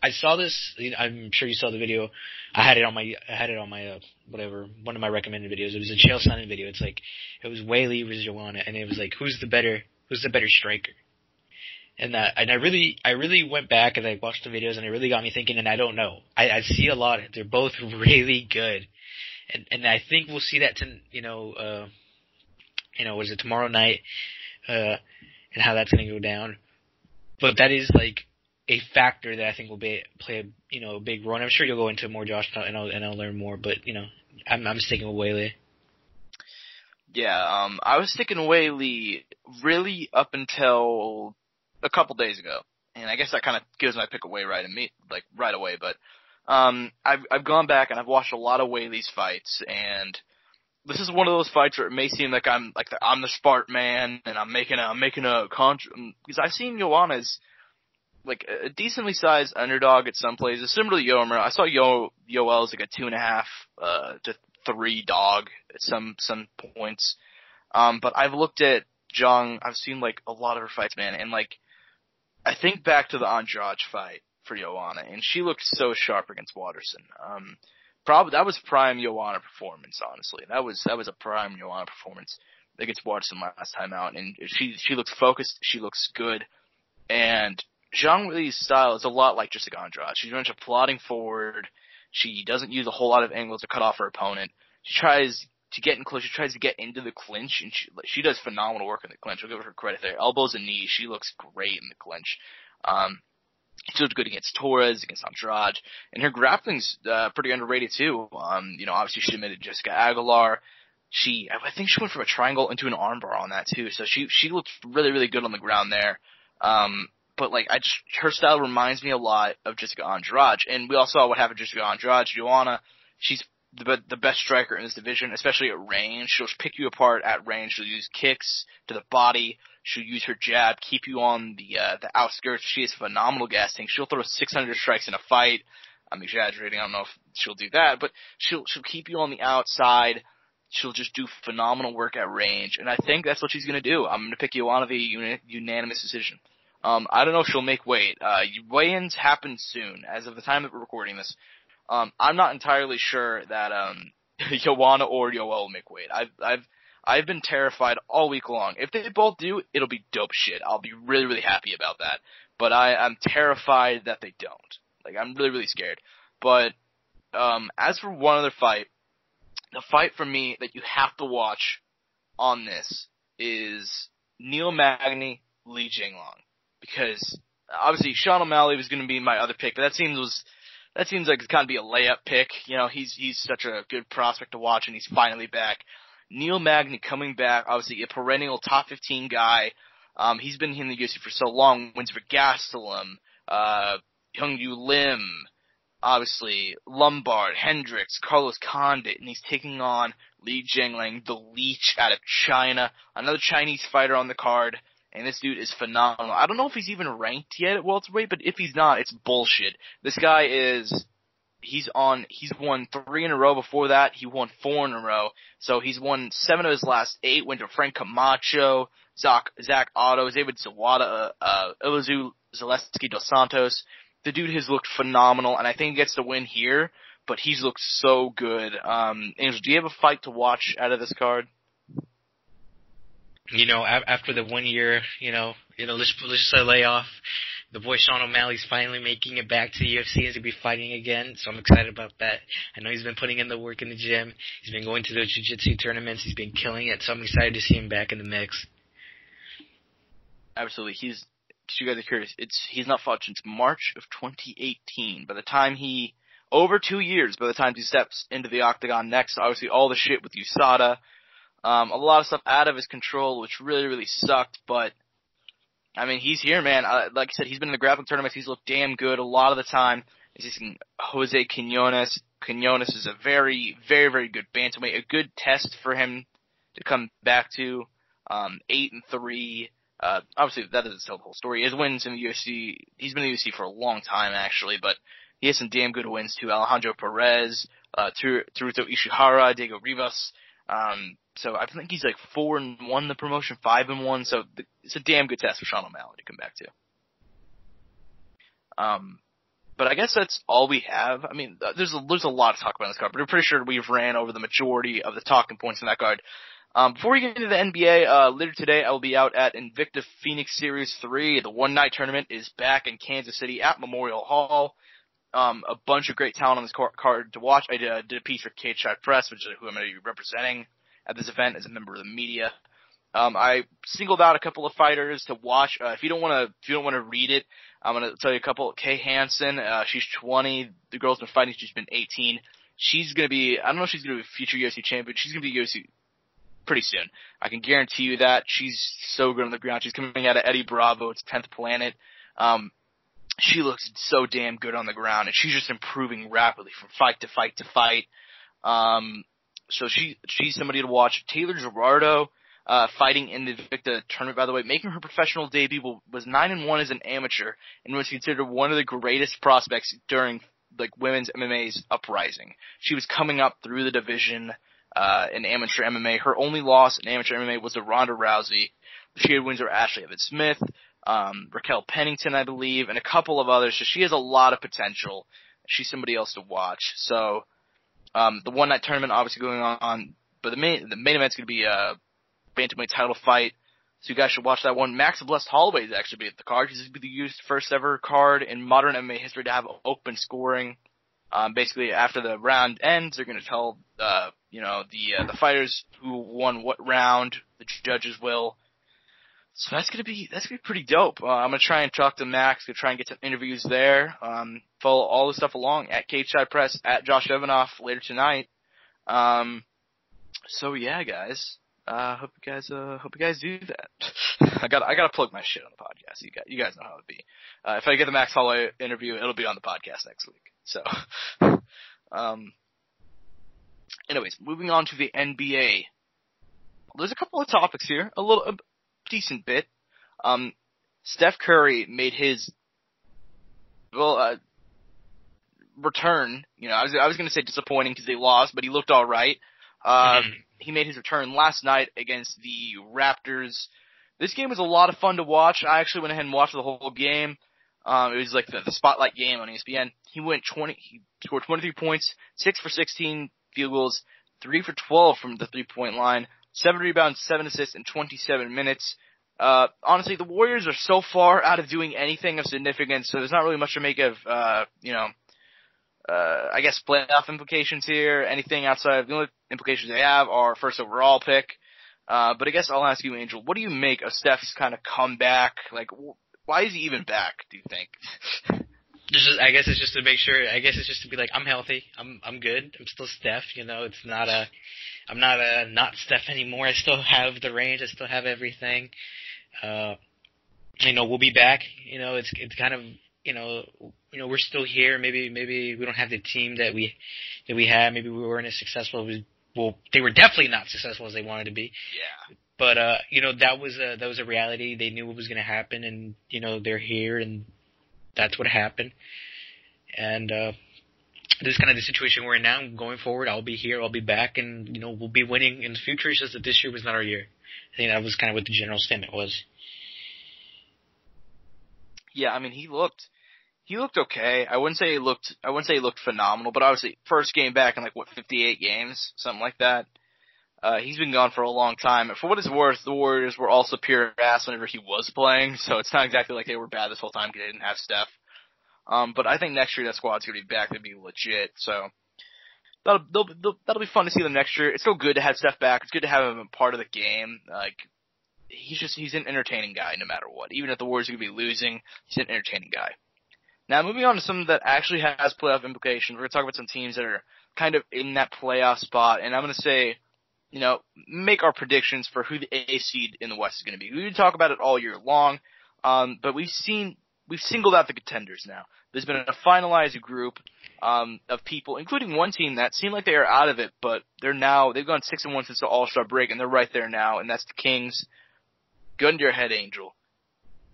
Speaker 3: I saw this. I'm sure you saw the video. I had it on my whatever, one of my recommended videos. It was a Chael Sonnen video. It's like it was Weili versus Joanna, and it was like who's the better striker? And I really went back and I watched the videos, and it really got me thinking. And I don't know. I see a lot. They're both really good, and I think we'll see that what is it, tomorrow night. And how that's going to go down, but that is like a factor that I think will play a big role. And I'm sure you'll go into more, Josh, and I'll learn more. But I'm sticking with Weili.
Speaker 2: Yeah, I was sticking with Weili really up until a couple days ago, and I guess that kind of gives my pick away right away. But I've gone back and I've watched a lot of Weili's fights, and this is one of those fights where it may seem like I'm the smart man and I'm making a contra, because I've seen Joanna as like a decently sized underdog at some places, similar to Yoel. I saw Yoel as like a 2.5 to 3 dog at some points. But I've looked at Zhang. I've seen like a lot of her fights, man, and like I think back to the Andrade fight for Joanna, and she looked so sharp against Waterson. Probably that was prime Joanna performance, honestly. That was a prime Joanna performance against Waterson last time out, and she looks focused, she looks good, and Zhang Weili's style is a lot like Jessica Andrade. She's very much plodding forward. She doesn't use a whole lot of angles to cut off her opponent. She tries to get in close. She tries to get into the clinch, and she does phenomenal work in the clinch. I'll give her credit there. Elbows and knees, she looks great in the clinch. She looked good against Torres, against Andrade, and her grappling's pretty underrated too. Obviously she submitted Jessica Aguilar. I think she went from a triangle into an armbar on that too. So she looked really, really good on the ground there. But her style reminds me a lot of Jessica Andrade, and we all saw what happened to Jessica Andrade. Joanna, she's the best striker in this division, especially at range. She'll pick you apart at range. She'll use kicks to the body. She'll use her jab, keep you on the outskirts. She has phenomenal gas tank. She'll throw 600 strikes in a fight. I'm exaggerating. I don't know if she'll do that, but she'll keep you on the outside. She'll just do phenomenal work at range, and I think that's what she's going to do. I'm going to pick Joanna via unanimous decision. I don't know if she'll make weight. Weigh-ins happen soon, as of the time that we're recording this. I'm not entirely sure that Joanna or Yoel will make weight. I've been terrified all week long. If they both do, it'll be dope shit. I'll be really, really happy about that. But I'm terrified that they don't. Like, I'm really, really scared. But as for one other fight, the fight for me that you have to watch on this is Neil Magny, Li Jinglong. Because obviously Sean O'Malley was going to be my other pick, but that seems was that seems like it's kind of be a layup pick. You know, he's such a good prospect to watch, and he's finally back. Neil Magny coming back, obviously a perennial top 15 guy. He's been in the UFC for so long. Wins for Gastelum, Hyung Yu Lim, obviously Lombard, Hendricks, Carlos Condit, and he's taking on Li Jingliang, the Leech out of China, another Chinese fighter on the card. And this dude is phenomenal. I don't know if he's even ranked yet at welterweight, but if he's not, it's bullshit. This guy he's won 3 in a row before that. He won 4 in a row. So he's won 7 of his last 8, went to Frank Camacho, Zach Otto, David Zawada, Ilizu Zaleski dos Santos. The dude has looked phenomenal, and I think he gets the win here, but he's looked so good. Angel, do you have a fight to watch out of this card?
Speaker 3: You know, after the 1 year, let's just lay off. The boy Sean O'Malley's finally making it back to the UFC and to be fighting again, so I'm excited about that. I know he's been putting in the work in the gym. He's been going to the jiu-jitsu tournaments. He's been killing it, so I'm excited to see him back in the mix.
Speaker 2: Absolutely. You guys are curious, he's not fought since March of 2018. Over 2 years by the time he steps into the octagon next. Obviously all the shit with USADA. A lot of stuff out of his control, which really, really sucked, but, I mean, he's here, man. Like I said, he's been in the grappling tournaments. He's looked damn good a lot of the time. He's Jose Quinones. Quinones is a very, very, very good bantamweight. A good test for him to come back to. 8-3. Obviously, that doesn't tell the whole story. His wins in the UFC, he's been in the UFC for a long time, actually, but he has some damn good wins, too. Alejandro Perez, Teruto Ishihara, Diego Rivas. So I think he's like 4-1 the promotion, 5-1. So it's a damn good test for Sean O'Malley to come back to. But I guess that's all we have. I mean, there's a lot to talk about in this card, but I'm pretty sure we've ran over the majority of the talking points in that card. Before we get into the NBA, later today I will be out at Invicta Phoenix Series 3. The one-night tournament is back in Kansas City at Memorial Hall. A bunch of great talent on this card to watch. I did a piece for Courtside Press, which is who I'm going to be representing at this event as a member of the media. I singled out a couple of fighters to watch. If you don't want to read it, I'm going to tell you a couple. Kay Hansen, she's 20. The girl's been fighting. She's been 18. She's going to be, I don't know if she's going to be a future UFC champion. She's going to be UFC pretty soon. I can guarantee you that. She's so good on the ground. She's coming out of Eddie Bravo. It's 10th Planet. She looks so damn good on the ground, and she's just improving rapidly from fight to fight to fight. So she's somebody to watch. Taylor Gerardo, fighting in the Invicta tournament, by the way, making her professional debut, was 9-1 as an amateur, and was considered one of the greatest prospects during women's MMA's uprising. She was coming up through the division in amateur MMA. Her only loss in amateur MMA was to Ronda Rousey. She had wins over Ashley Evans-Smith, Raquel Pennington, I believe, and a couple of others. So she has a lot of potential. She's somebody else to watch. So the one-night tournament obviously going on, but the main event's going to be a bantamweight title fight. So you guys should watch that one. Max Blessed Holloway is actually be at the card. He's going to be the first ever card in modern MMA history to have open scoring. Basically, after the round ends, they're going to tell the fighters who won what round. The judges will. So that's gonna be pretty dope. I'm gonna try and talk to Max, gonna try and get some interviews there. Follow all the stuff along at Courtside Press, at Josh Evanoff later tonight. So yeah, guys. Hope you guys do that. I gotta plug my shit on the podcast. You guys know how it be. If I get the Max Holloway interview, it'll be on the podcast next week. So, anyways, moving on to the NBA. There's a couple of topics here. A decent bit. Steph Curry made his return. I was going to say disappointing because they lost, but he looked all right. He made his return last night against the Raptors. This game was a lot of fun to watch. I actually went ahead and watched the whole game. It was like the spotlight game on ESPN. He scored 23 points, 6 for 16 field goals, 3 for 12 from the 3-point line, 7 rebounds, 7 assists in 27 minutes. Honestly, the Warriors are so far out of doing anything of significance, so there's not really much to make of, I guess playoff implications here. Anything outside of the only implications they have are first overall pick. But I guess I'll ask you, Angel, what do you make of Steph's kind of comeback? Like, why is he even back, do you think?
Speaker 3: I guess it's just to make sure. I guess it's just to be like, I'm healthy. I'm good. I'm still Steph. It's not I'm not not Steph anymore. I still have the range. I still have everything. We'll be back. It's kind of we're still here. Maybe we don't have the team that we had. Maybe we weren't as successful. They were definitely not successful as they wanted to be.
Speaker 2: Yeah.
Speaker 3: But that was a reality. They knew what was going to happen, and they're here, and that's what happened. And this is kind of the situation we're in now. Going forward, I'll be here. I'll be back, and we'll be winning in the future. It's just that this year was not our year. I think that was kind of what the general statement was.
Speaker 2: Yeah, I mean, he looked okay. I wouldn't say he looked phenomenal, but obviously first game back in 58 games, something like that. He's been gone for a long time. And for what it's worth, the Warriors were also pure ass whenever he was playing, so it's not exactly like they were bad this whole time because they didn't have Steph. But I think next year that squad's gonna be back to be legit. So that'll be fun to see them next year. It's still good to have Steph back. It's good to have him a part of the game. He's an entertaining guy no matter what. Even if the Warriors are gonna be losing, he's an entertaining guy. Now moving on to something that actually has playoff implications. We're gonna talk about some teams that are kind of in that playoff spot, and I'm gonna say, make our predictions for who the A seed in the West is going to be. We can talk about it all year long, but we've singled out the contenders now. There's been a finalized group of people, including one team that seemed like they are out of it, but they've gone 6-1 since the All-Star break, and they're right there now, and that's the Kings. Gun to your head, Angel.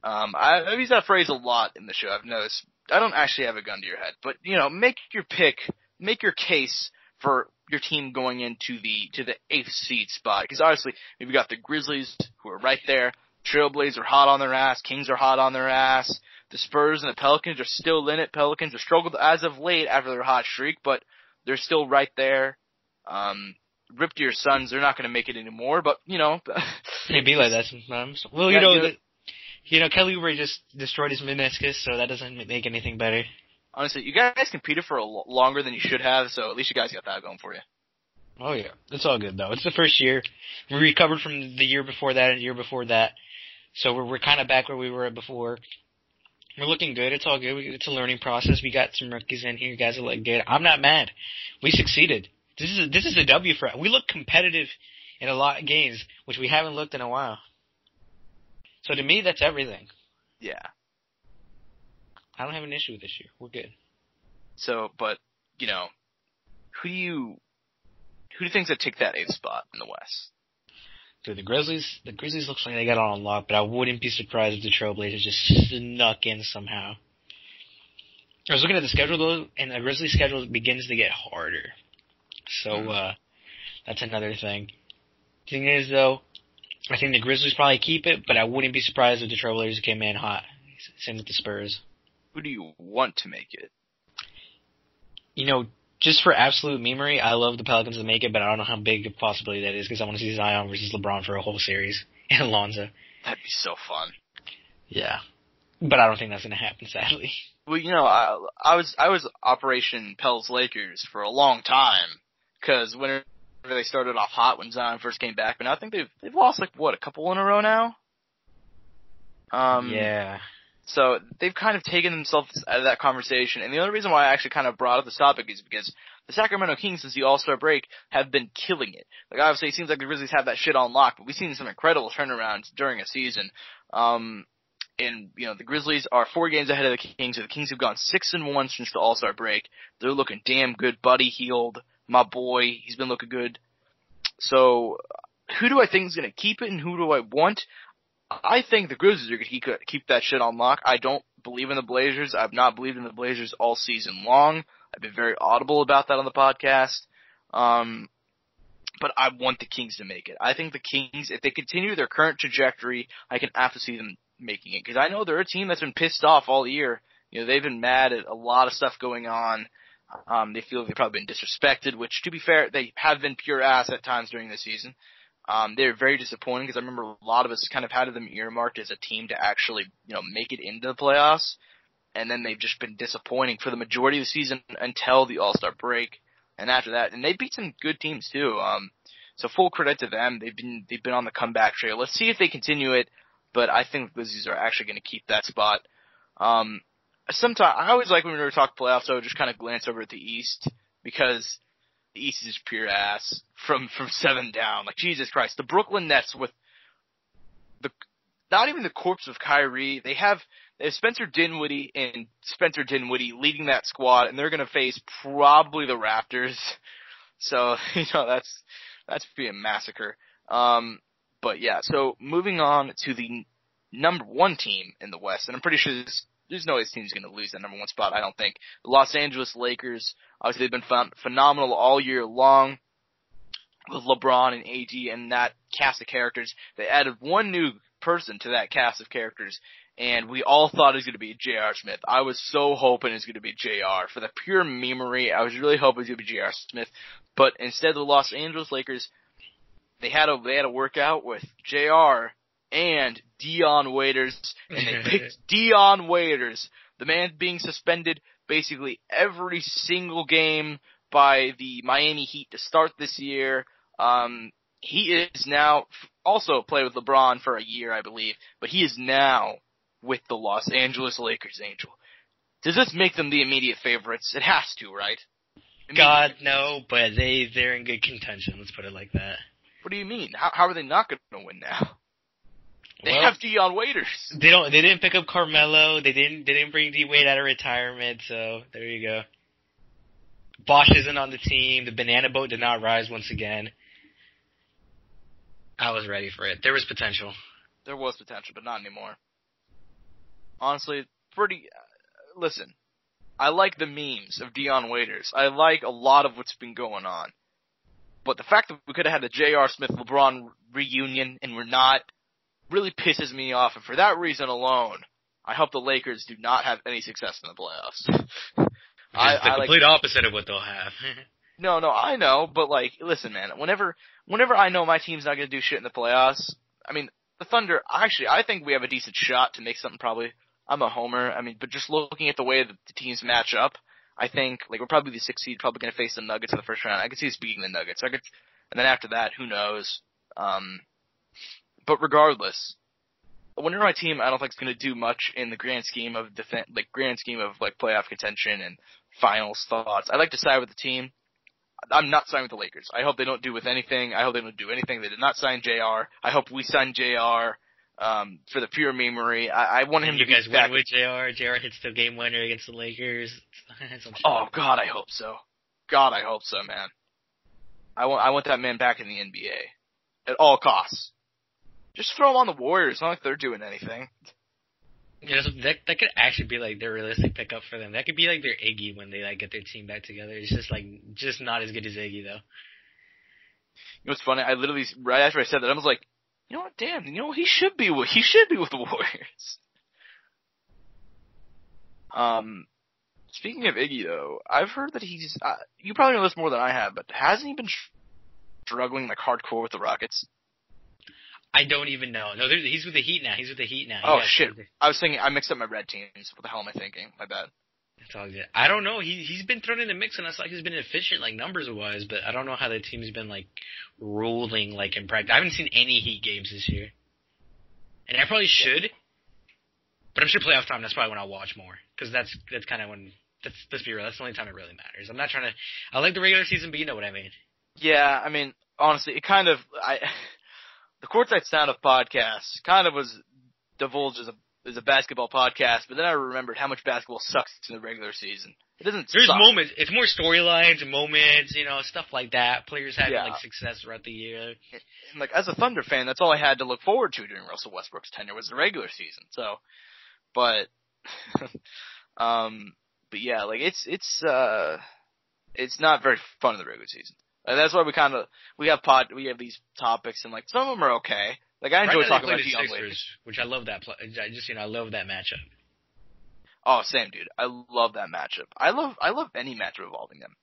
Speaker 2: I've used that phrase a lot in the show. I've noticed. I don't actually have a gun to your head, but make your pick, make your case for your team going into the 8th seed spot. Because obviously, we've got the Grizzlies, who are right there. Trailblazers are hot on their ass. Kings are hot on their ass. The Spurs and the Pelicans are still in it. Pelicans have struggled as of late after their hot streak, but they're still right there. Rip to your Suns. They're not going to make it anymore, but,
Speaker 3: It'd be like that sometimes. Well, Kelly Oubre just destroyed his meniscus, so that doesn't make anything better.
Speaker 2: Honestly, you guys competed for longer than you should have, so at least you guys got that going for you.
Speaker 3: Oh, yeah. It's all good, though. It's the first year. We recovered from the year before that and the year before that. So we're kind of back where we were before. We're looking good. It's all good. It's a learning process. We got some rookies in here. You guys are looking good. I'm not mad. We succeeded. This is a W for us. We look competitive in a lot of games, which we haven't looked in a while. So to me, that's everything.
Speaker 2: Yeah.
Speaker 3: I don't have an issue with this year. We're good.
Speaker 2: So, but, who do you think that take that 8th spot in the West?
Speaker 3: Dude, the Grizzlies looks like they got on lock, but I wouldn't be surprised if the Trailblazers just snuck in somehow. I was looking at the schedule, though, and the Grizzlies schedule begins to get harder. So, that's another thing. Thing is, though, I think the Grizzlies probably keep it, but I wouldn't be surprised if the Trailblazers came in hot. Same with the Spurs.
Speaker 2: Who do you want to make it?
Speaker 3: Just for absolute memory, I love the Pelicans to make it, but I don't know how big a possibility that is because I want to see Zion versus LeBron for a whole series and Alonzo.
Speaker 2: That'd be so fun.
Speaker 3: Yeah, but I don't think that's going to happen, sadly.
Speaker 2: Well, I was Operation Pels Lakers for a long time because whenever they started off hot when Zion first came back, but now I think they've lost a couple in a row now.
Speaker 3: Yeah.
Speaker 2: So they've kind of taken themselves out of that conversation. And the only reason why I actually kind of brought up this topic is because the Sacramento Kings, since the All-Star break, have been killing it. Obviously, it seems like the Grizzlies have that shit on lock, but we've seen some incredible turnarounds during a season. And, the Grizzlies are 4 games ahead of the Kings, so the Kings have gone 6-1 since the All-Star break. They're looking damn good. Buddy Hield, my boy, he's been looking good. So, who do I think is going to keep it and who do I want? I think the Grizzlies are going to keep that shit on lock. I don't believe in the Blazers. I've not believed in the Blazers all season long. I've been very audible about that on the podcast. But I want the Kings to make it. I think the Kings, if they continue their current trajectory, I can have to see them making it. Because I know they're a team that's been pissed off all year. They've been mad at a lot of stuff going on. They feel they've probably been disrespected, which, to be fair, they have been pure ass at times during the season. They're very disappointing because I remember a lot of us kind of had them earmarked as a team to actually, make it into the playoffs. And then they've just been disappointing for the majority of the season until the All-Star break. And after that, and they beat some good teams too. So full credit to them. They've been on the comeback trail. Let's see if they continue it. But I think the Grizzlies are actually going to keep that spot. sometimes I always like when we were talking playoffs, I would just kind of glance over at the East because the East is just pure ass from 7 down. Like, Jesus Christ, the Brooklyn Nets with not even the corpse of Kyrie, they have Spencer Dinwiddie leading that squad, and they're going to face probably the Raptors. So, that's be a massacre. But yeah, so moving on to the number 1 team in the West, and I'm pretty sure there's no way this team's going to lose that number 1 spot, I don't think. The Los Angeles Lakers, obviously they've been phenomenal all year long with LeBron and AD and that cast of characters. They added one new person to that cast of characters, and we all thought it was going to be J.R. Smith. I was so hoping it was going to be J.R. For the pure memory, I was really hoping it was going to be J.R. Smith. But instead, the Los Angeles Lakers, they had a workout with J.R. and Dion Waiters, and they picked Dion Waiters, the man being suspended basically every single game by the Miami Heat to start this year. He is now also played with LeBron for a year, I believe, but he is now with the Los Angeles Lakers, Angel. Does this make them the immediate favorites? It has to, right?
Speaker 3: God, no, but they're in good contention, let's put it like that.
Speaker 2: What do you mean? How are they not going to win now? They have Dion Waiters.
Speaker 3: They didn't pick up Carmelo. They didn't bring D Wade out of retirement. So there you go. Bosch isn't on the team. The banana boat did not rise once again. I was ready for it. There was potential.
Speaker 2: There was potential, but not anymore. Honestly, listen, I like the memes of Dion Waiters. I like a lot of what's been going on. But the fact that we could have had the J.R. Smith-LeBron reunion and we're not really pisses me off. And for that reason alone, I hope the Lakers do not have any success in the playoffs.
Speaker 3: It's the complete opposite of what they'll have.
Speaker 2: No, I know, but listen, man, whenever I know my team's not going to do shit in the playoffs, I mean, the Thunder, actually, I think we have a decent shot to make something probably. I'm a homer, but just looking at the way the teams match up, I think, we're probably the 6th seed, probably going to face the Nuggets in the first round. I could see us beating the Nuggets. And then after that, who knows? But regardless, whenever my team, I don't think it's going to do much in the grand scheme of playoff contention and finals thoughts. I like to side with the team. I'm not signing with the Lakers. I hope they don't do anything. I hope they don't do anything. They did not sign JR. I hope we sign JR for the pure memory. I want him to be back.
Speaker 3: You guys win with JR. JR hits the game winner against the Lakers.
Speaker 2: Oh, God, I hope so. God, I hope so, man. I want that man back in the NBA at all costs. Just throw him on the Warriors. It's not like they're doing anything.
Speaker 3: Yeah, that could actually be their realistic pickup for them. That could be their Iggy when they get their team back together. It's just not as good as Iggy though.
Speaker 2: You know what's funny? I literally right after I said that I was like, you know what? Damn, he should be with the Warriors. Speaking of Iggy though, I've heard that he's you probably know this more than I have, but hasn't he been struggling hardcore with the Rockets?
Speaker 3: I don't even know. No, he's with the Heat now.
Speaker 2: Oh, shit. I was thinking, I mixed up my red teams. What the hell am I thinking? My bad.
Speaker 3: It's all good. I don't know. He's been thrown in the mix, and it's he's been efficient, numbers-wise, but I don't know how the team's been, rolling, in practice. I haven't seen any Heat games this year. And I probably should, but I'm sure playoff time, that's probably when I'll watch more. Because that's kind of when, let's be real, that's the only time it really matters. I'm not trying to, I like the regular season, but you know what I mean.
Speaker 2: Yeah, honestly, it kind of, the Courtside Soundoff podcast kind of was divulged as a basketball podcast, but then I remembered how much basketball sucks in the regular season. It doesn't
Speaker 3: There's
Speaker 2: suck.
Speaker 3: moments. It's more storylines, moments, stuff like that. Players having success throughout the year.
Speaker 2: And, as a Thunder fan, that's all I had to look forward to during Russell Westbrook's tenure was the regular season. So, but yeah, it's not very fun in the regular season. And that's why we have these topics, and some of them are okay. I enjoy talking about Dion Waiters,
Speaker 3: which I love that. I love that matchup.
Speaker 2: Oh, same, dude. I love that matchup. I love any matchup involving them.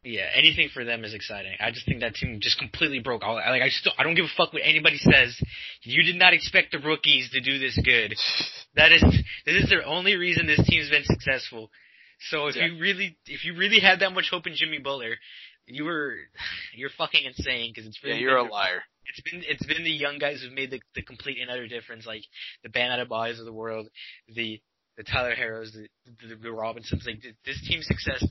Speaker 3: Yeah, anything for them is exciting. I just think that team just completely broke. I don't give a fuck what anybody says. You did not expect the rookies to do this good. This is their only reason this team's been successful. So if you really had that much hope in Jimmy Butler, you're fucking insane because it's really
Speaker 2: you're a liar.
Speaker 3: It's been the young guys who've made the complete and utter difference, the Bam Adebayos of the world, the the Tyler Harrows, the Robinsons. Like this team's success.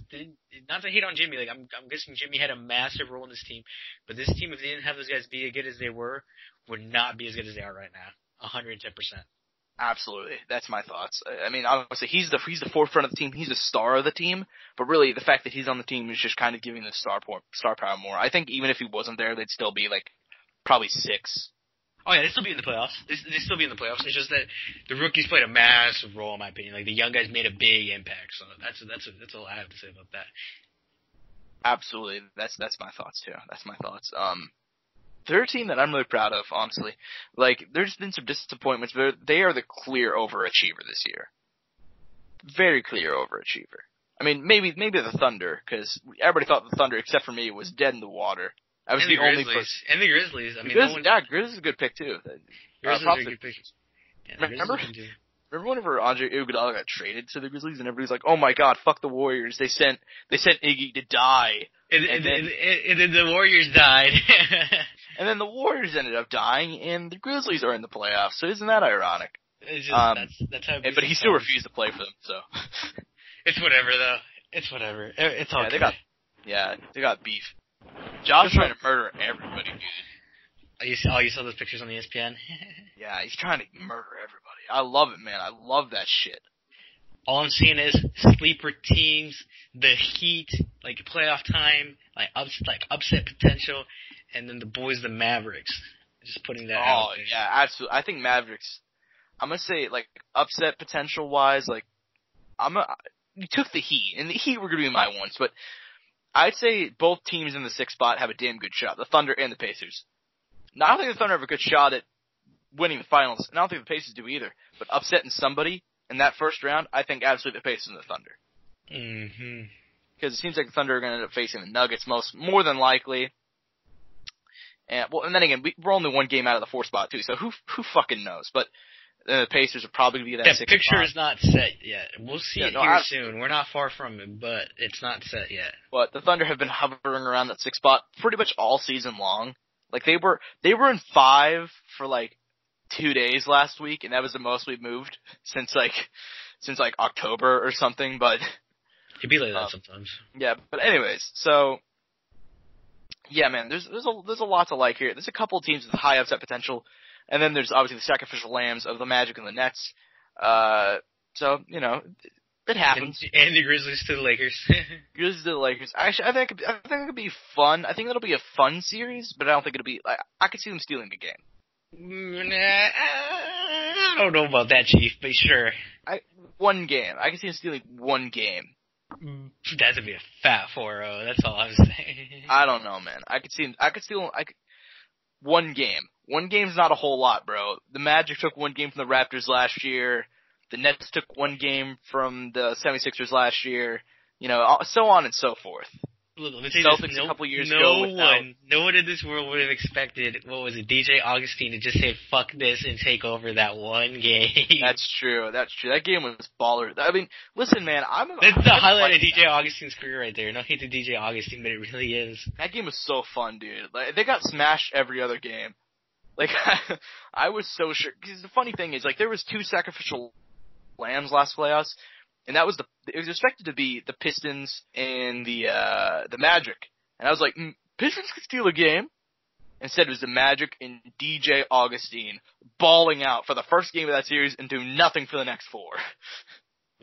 Speaker 3: Not to hate on Jimmy. Like I'm guessing Jimmy had a massive role in this team, but this team, if they didn't have those guys be as good as they were, would not be as good as they are right now. 110%.
Speaker 2: Absolutely. That's my thoughts. I mean, obviously, he's the forefront of the team. He's the star of the team. But really, the fact that he's on the team is just kind of giving the star power more. I think even if he wasn't there, they'd still be, like, probably 6.
Speaker 3: Oh, yeah, they'd still be in the playoffs. They'd still be in the playoffs. It's just that the rookies played a massive role, in my opinion. Like, the young guys made a big impact. So that's all I have to say about that.
Speaker 2: Absolutely. That's my thoughts, too. That's my thoughts. They're a team that I'm really proud of, honestly. Like, there's been some disappointments, but they are the clear overachiever this year. Very clear overachiever. I mean, maybe the Thunder, because everybody thought the Thunder, except for me, was dead in the water. I was the only person.
Speaker 3: And the Grizzlies. I mean,
Speaker 2: Grizzlies is a good pick, too.
Speaker 3: Grizzlies are a good pick. Yeah,
Speaker 2: Remember whenever Andre Iguodala got traded to the Grizzlies, and everybody's like, "Oh my God, fuck the Warriors! They sent Iggy to die."
Speaker 3: And then the Warriors died.
Speaker 2: And then the Warriors ended up dying, and the Grizzlies are in the playoffs. So isn't that ironic?
Speaker 3: It's just, that's how.
Speaker 2: But he still refused to play for them. So
Speaker 3: it's whatever, though. It's whatever. It's all.
Speaker 2: They got beef. Josh trying to murder everybody, dude.
Speaker 3: You saw those pictures on ESPN?
Speaker 2: Yeah, he's trying to murder everybody. I love it, man. I love that shit.
Speaker 3: All I'm seeing is sleeper teams, the Heat, like playoff time, like upset potential, and then the boys, the Mavericks. Just putting that out there.
Speaker 2: Yeah, absolutely. I think Mavericks, I'm going to say, like, upset potential-wise, like, you took the Heat, and the Heat were going to be my ones, but I'd say both teams in the 6th spot have a damn good shot, the Thunder and the Pacers. Now, I don't think the Thunder have a good shot at winning the finals, and I don't think the Pacers do either, but upsetting somebody in that first round, I think absolutely the Pacers and the Thunder.
Speaker 3: Mm-hmm.
Speaker 2: Because it seems like the Thunder are going to end up facing the Nuggets more than likely. And then again, we're only one game out of the 4th spot too, so who fucking knows? But the Pacers are probably going to be that 6th spot.
Speaker 3: That picture is not set yet. We'll see it here soon. We're not far from it, but it's not set yet.
Speaker 2: But the Thunder have been hovering around that 6th spot pretty much all season long. Like they were in 5 for like 2 days last week, and that was the most we've moved since October or something. But
Speaker 3: it'd be like that sometimes.
Speaker 2: Yeah, but anyways, so yeah, man, there's a lot to like here. There's a couple of teams with high upset potential, and then there's obviously the sacrificial lambs of the Magic and the Nets. So you know, it happens.
Speaker 3: And the Grizzlies to the Lakers.
Speaker 2: Grizzlies to the Lakers. Actually, I think it could be fun. I think it'll be a fun series, but I don't think it'll be. I could see them stealing the game.
Speaker 3: I don't know about that, Chief, but sure.
Speaker 2: One game. I can see them stealing one game.
Speaker 3: That's gonna be a fat 4-0. That's all I'm saying.
Speaker 2: I don't know, man. I could steal one game. One game's not a whole lot, bro. The Magic took one game from the Raptors last year. The Nets took one game from the 76ers last year. You know, so on and so forth.
Speaker 3: Look,
Speaker 2: Celtics a couple years ago.
Speaker 3: No one in this world would have expected, DJ Augustine to just say, fuck this, and take over that one game.
Speaker 2: That's true. That game was baller. I mean, listen, man,
Speaker 3: That's the highlight of DJ Augustine's career right there. No hate to DJ Augustine, but it really is.
Speaker 2: That game was so fun, dude. Like, they got smashed every other game. Like, I was so sure. Because the funny thing is, like, there was 2 sacrificial lambs last playoffs. And it was expected to be the Pistons and the Magic. And I was like, Pistons could steal a game. Instead, it was the Magic and DJ Augustine balling out for the first game of that series and do nothing for the next 4.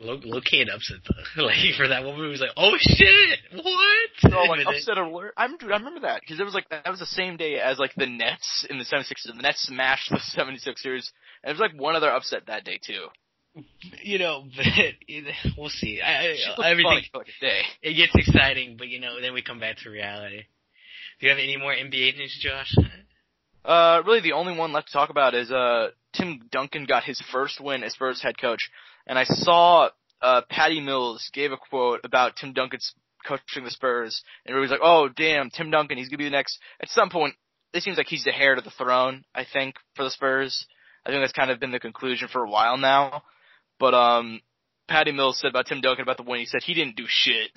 Speaker 3: Low-key upset, though. Like, for that one, it was like, oh shit, what?
Speaker 2: So, like, upset alert. I remember that, because that was the same day as, like, the Nets in the 76ers. The Nets smashed the 76ers. And it was, like, one other upset that day, too.
Speaker 3: You know, but we'll see. Everything,
Speaker 2: like a day.
Speaker 3: It gets exciting, but you know, then we come back to reality. Do you have any more NBA news, Josh?
Speaker 2: Really, the only one left to talk about is Tim Duncan got his first win as Spurs head coach, and I saw Patty Mills gave a quote about Tim Duncan's coaching the Spurs, and everybody's like, "Oh, damn, Tim Duncan, he's gonna be the next." At some point, it seems like he's the heir to the throne. I think for the Spurs, I think that's kind of been the conclusion for a while now. But Patty Mills said about Tim Duncan about the win, he said he didn't do shit.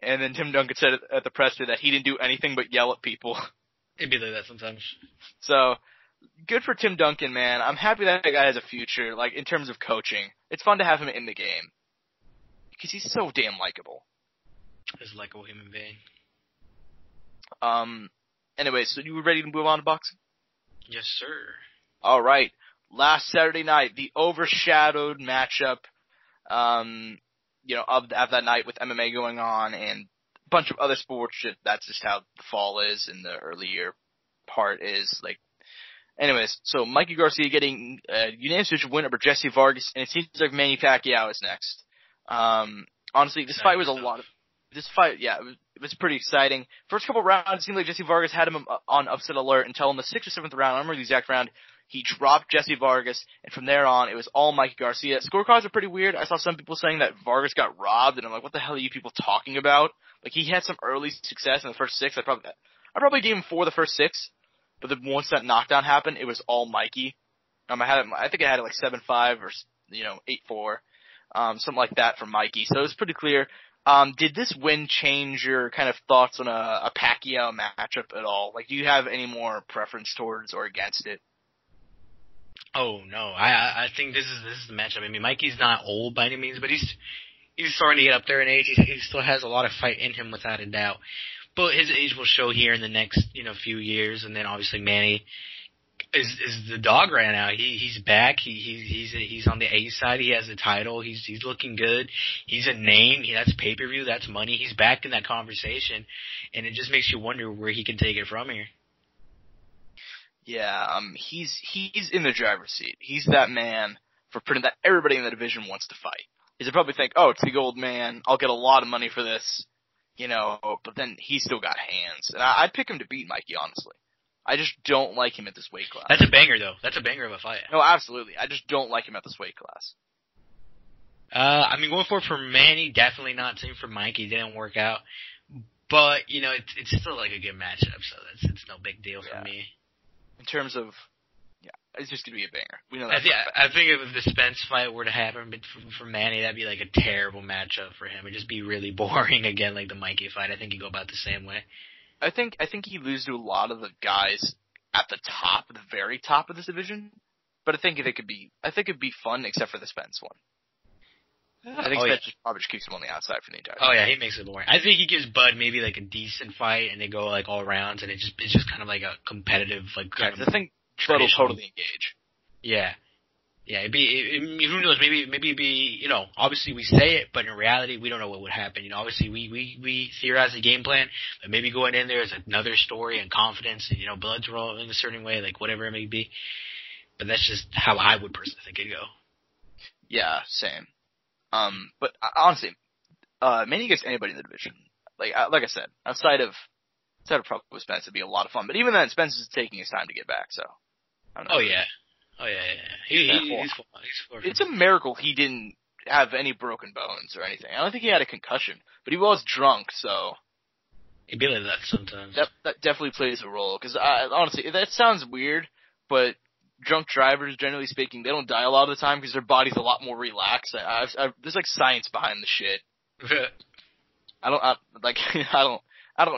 Speaker 2: And then Tim Duncan said at the presser that he didn't do anything but yell at people.
Speaker 3: It'd be like that sometimes.
Speaker 2: So, good for Tim Duncan, man. I'm happy that guy has a future, like, in terms of coaching. It's fun to have him in the game. Because he's so damn likable.
Speaker 3: He's a likable human being.
Speaker 2: Anyway, so you ready to move on to boxing?
Speaker 3: Yes, sir.
Speaker 2: All right. Last Saturday night, the overshadowed matchup, of that night with MMA going on and a bunch of other sports. That's just how the fall is and the early year part is. Like, anyways, so Mikey Garcia getting a unanimous decision win over Jesse Vargas, and it seems like Manny Pacquiao is next. Honestly, this fight was it was pretty exciting. First couple rounds, it seemed like Jesse Vargas had him on upset alert until in the 6th or 7th round, I don't remember the exact round, he dropped Jesse Vargas, and from there on, it was all Mikey Garcia. Scorecards are pretty weird. I saw some people saying that Vargas got robbed, and I'm like, what the hell are you people talking about? Like, he had some early success in the first 6. I probably gave him 4 the first 6, but then once that knockdown happened, it was all Mikey. I think I had it like 7-5 or, 8-4, something like that for Mikey. So it was pretty clear. Did this win change your kind of thoughts on a Pacquiao matchup at all? Like, do you have any more preference towards or against it?
Speaker 3: Oh no, I think this is the matchup. I mean, Mikey's not old by any means, but he's starting to get up there in age. He still has a lot of fight in him, without a doubt. But his age will show here in the next few years, and then obviously Manny is the dog right now. He's back. He's on the A side. He has the title. He's looking good. He's a name. That's pay-per-view. That's money. He's back in that conversation, and it just makes you wonder where he can take it from here.
Speaker 2: Yeah, he's in the driver's seat. He's that man for putting that everybody in the division wants to fight. He'll probably think, oh, it's the old man. I'll get a lot of money for this, but then he's still got hands. And I'd pick him to beat Mikey, honestly. I just don't like him at this weight class.
Speaker 3: That's a banger, though. That's a banger of a fight.
Speaker 2: No, absolutely. I just don't like him at this weight class.
Speaker 3: Going for Manny, definitely not. Same for Mikey. Didn't work out. But, it's still like a good matchup, so it's no big deal for me.
Speaker 2: In terms of, it's just going to be a banger. We know that.
Speaker 3: I think if the Spence fight were to happen for Manny, that'd be like a terrible matchup for him. It'd just be really boring again, like the Mikey fight. I think he'd go about the same way.
Speaker 2: I think he'd lose to a lot of the guys at the very top of this division. But I think it'd be fun, except for the Spence one. I think Spence probably just keeps him on the outside for the entire time.
Speaker 3: Oh yeah, he makes it boring. I think he gives Bud maybe like a decent fight, and they go like all rounds, and it's just kind of like a competitive like.
Speaker 2: I think Bud will totally engage.
Speaker 3: Yeah. Who knows? Maybe it'd be obviously we say it, but in reality we don't know what would happen. Obviously we theorize the game plan, but maybe going in there is another story and confidence, and Bud's rolling in a certain way, like whatever it may be. But that's just how I would personally think it'd go.
Speaker 2: Yeah, same. But honestly, Manny against anybody in the division, like I said, outside of probably Spence, it'd be a lot of fun. But even then, Spence is taking his time to get back. So, I don't know.
Speaker 3: Oh yeah. He's
Speaker 2: it's a miracle he didn't have any broken bones or anything. I don't think he had a concussion, but he was drunk, so.
Speaker 3: He'd be like that sometimes.
Speaker 2: That definitely plays a role, because honestly, that sounds weird, but drunk drivers, generally speaking, they don't die a lot of the time because their body's a lot more relaxed. There's like science behind the shit. I don't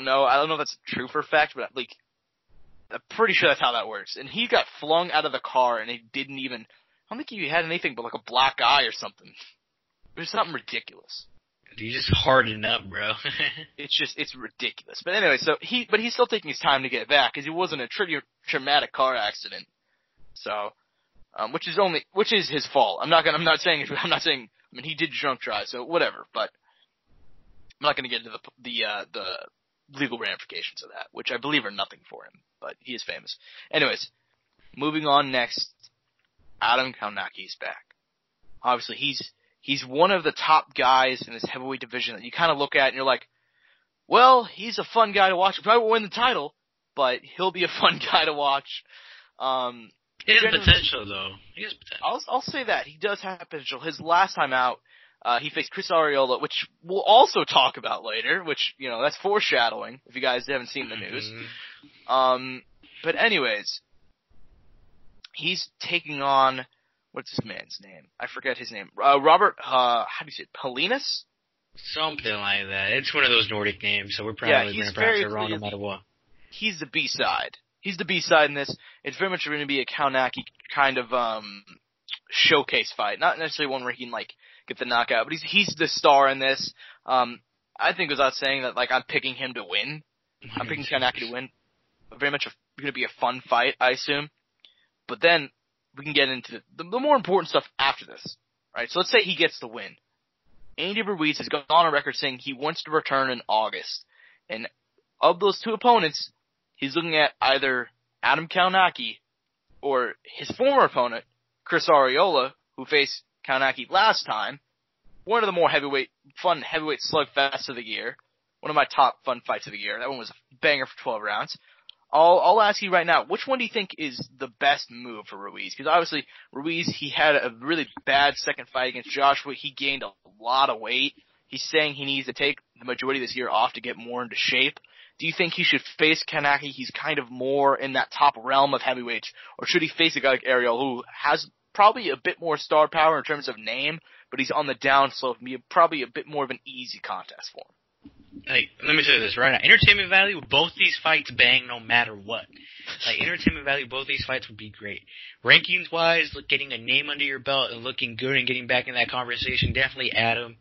Speaker 2: know. I don't know if that's true for a fact, but like, I'm pretty sure that's how that works. And he got flung out of the car, and he didn't even. I don't think he had anything but like a black eye or something. It was something ridiculous.
Speaker 3: You just hardened up, bro.
Speaker 2: It's ridiculous. But anyway, he's still taking his time to get back because it wasn't a traumatic car accident. So, which is his fault. I mean, he did drunk drive, so whatever. But I'm not gonna get into the legal ramifications of that, which I believe are nothing for him. But he is famous. Anyways, moving on next, Adam Kownacki is back. Obviously, he's one of the top guys in this heavyweight division that you kind of look at and you're like, well, he's a fun guy to watch. He probably won't win the title, but he'll be a fun guy to watch.
Speaker 3: He has potential, though. He has potential.
Speaker 2: I'll say that. He does have potential. His last time out, he faced Chris Arreola, which we'll also talk about later, which, that's foreshadowing, if you guys haven't seen the news. But anyways, he's taking on, what's this man's name? I forget his name. Robert, how do you say it? Polinas?
Speaker 3: Something like that. It's one of those Nordic names, so we're probably going to pronounce it wrong no matter what.
Speaker 2: He's the B-side. he's the B-side in this. It's very much going to be a Kaunaki kind of showcase fight, not necessarily one where he can like get the knockout, but he's the star in this. I think without saying that, like I'm picking him to win. I'm picking Kaunaki to win. Very much going to be a fun fight, I assume. But then we can get into the more important stuff after this, right? So let's say he gets the win. Andy Ruiz has gone on record saying he wants to return in August. And of those two opponents, he's looking at either Adam Kaunaki or his former opponent, Chris Arreola, who faced Kaunaki last time. One of the more fun heavyweight slugfests of the year. One of my top fun fights of the year. That one was a banger for 12 rounds. I'll ask you right now, which one do you think is the best move for Ruiz? Because obviously, Ruiz, he had a really bad second fight against Joshua. He gained a lot of weight. He's saying he needs to take the majority of this year off to get more into shape. Do you think he should face Kaunaki? He's kind of more in that top realm of heavyweights. Or should he face a guy like Ariel, who has probably a bit more star power in terms of name, but he's on the downslope, probably a bit more of an easy contest for him?
Speaker 3: Like, let me tell you this right now. Entertainment value, both these fights bang no matter what. Like, entertainment value, both these fights would be great. Rankings-wise, getting a name under your belt and looking good and getting back in that conversation, definitely Adam.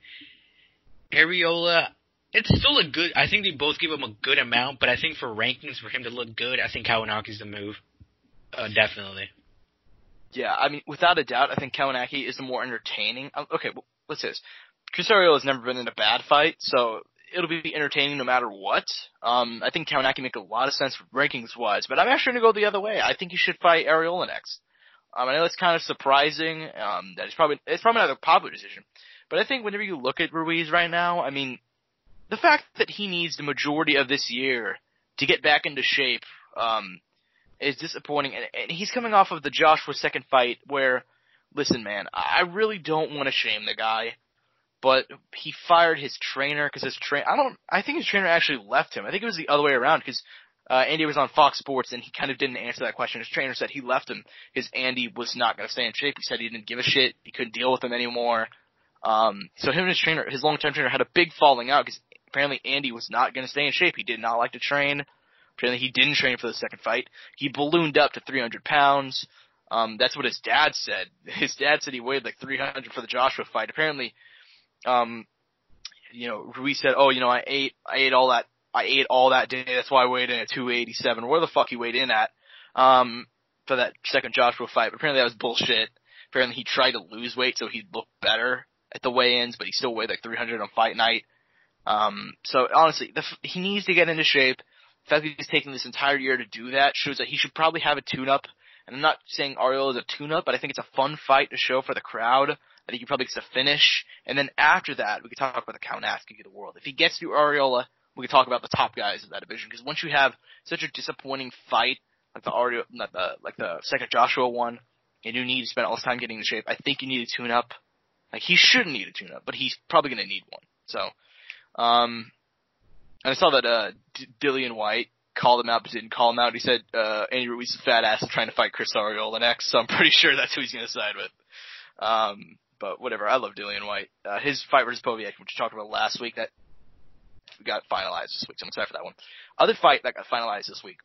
Speaker 3: Arreola, it's still a good, I think they both give him a good amount, but I think for rankings, for him to look good, I think Kawanaki's the move. Definitely.
Speaker 2: Yeah, I mean, without a doubt, I think Kaunaki is the more entertaining. Okay, well, let's say this. Chris Arreola has never been in a bad fight, so it'll be entertaining no matter what. I think Kaunaki make a lot of sense rankings-wise, but I'm actually going to go the other way. I think he should fight Arreola next. I know it's kind of surprising that it's probably not a popular decision, but I think whenever you look at Ruiz right now, I mean, the fact that he needs the majority of this year to get back into shape is disappointing, and he's coming off of the Joshua second fight where, listen, man, I really don't want to shame the guy, but he fired his trainer because I think his trainer actually left him. I think it was the other way around because Andy was on Fox Sports and he kind of didn't answer that question. His trainer said he left him because Andy was not going to stay in shape. He said he didn't give a shit. He couldn't deal with him anymore. So him and his trainer, his long-term trainer, had a big falling out because apparently Andy was not going to stay in shape. He did not like to train. Apparently he didn't train for the second fight. He ballooned up to 300 pounds. That's what his dad said. His dad said he weighed like 300 for the Joshua fight. Apparently, Ruiz said, I ate all that day. That's why I weighed in at 287. Where the fuck he weighed in at, for that second Joshua fight. But apparently that was bullshit. Apparently he tried to lose weight so he'd look better at the weigh-ins, but he still weighed like 300 on fight night. So honestly, he needs to get into shape. The fact that he's taking this entire year to do that shows that he should probably have a tune-up. And I'm not saying Ariel is a tune-up, but I think it's a fun fight to show for the crowd. I think he probably gets a finish. And then after that, we can talk about the Kaunaki of the world. If he gets through Arreola, we can talk about the top guys of that division. Because once you have such a disappointing fight, like the second Joshua one, and you need to spend all this time getting in shape, I think you need a tune-up. Like, he shouldn't need a tune-up, but he's probably going to need one. So, and I saw that Dillian White called him out, but didn't call him out. He said Andy Ruiz is a fat ass trying to fight Chris Arreola next, so I'm pretty sure that's who he's going to side with. But whatever, I love Dillian White. His fight versus Poviak, which we talked about last week, that got finalized this week, so I'm excited for that one. Other fight that got finalized this week,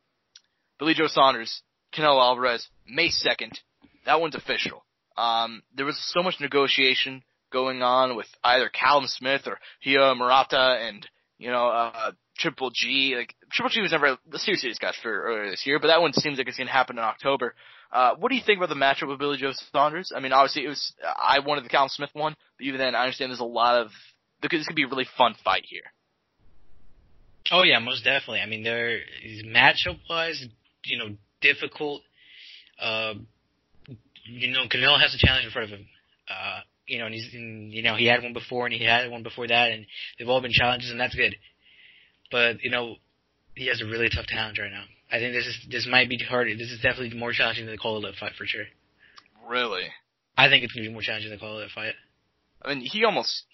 Speaker 2: Billy Joe Saunders, Canelo Alvarez, May 2nd. That one's official. There was so much negotiation going on with either Callum Smith or Hia Murata and, Triple G. Like, Triple G was never the series got for earlier this year, but that one seems like it's going to happen in October. What do you think about the matchup with Billy Joe Saunders? I mean, obviously I wanted the Callum Smith one, but even then, I understand there's a lot of, this could be a really fun fight here.
Speaker 3: Oh yeah, most definitely. I mean, matchup-wise, difficult. Canelo has a challenge in front of him. And he had one before and he had one before that, and they've all been challenges, and that's good. But, he has a really tough challenge right now. I think this might be hard. This is definitely more challenging than the Kovalev fight for sure.
Speaker 2: Really?
Speaker 3: I think it's going to be more challenging than the Kovalev fight.
Speaker 2: I mean, he was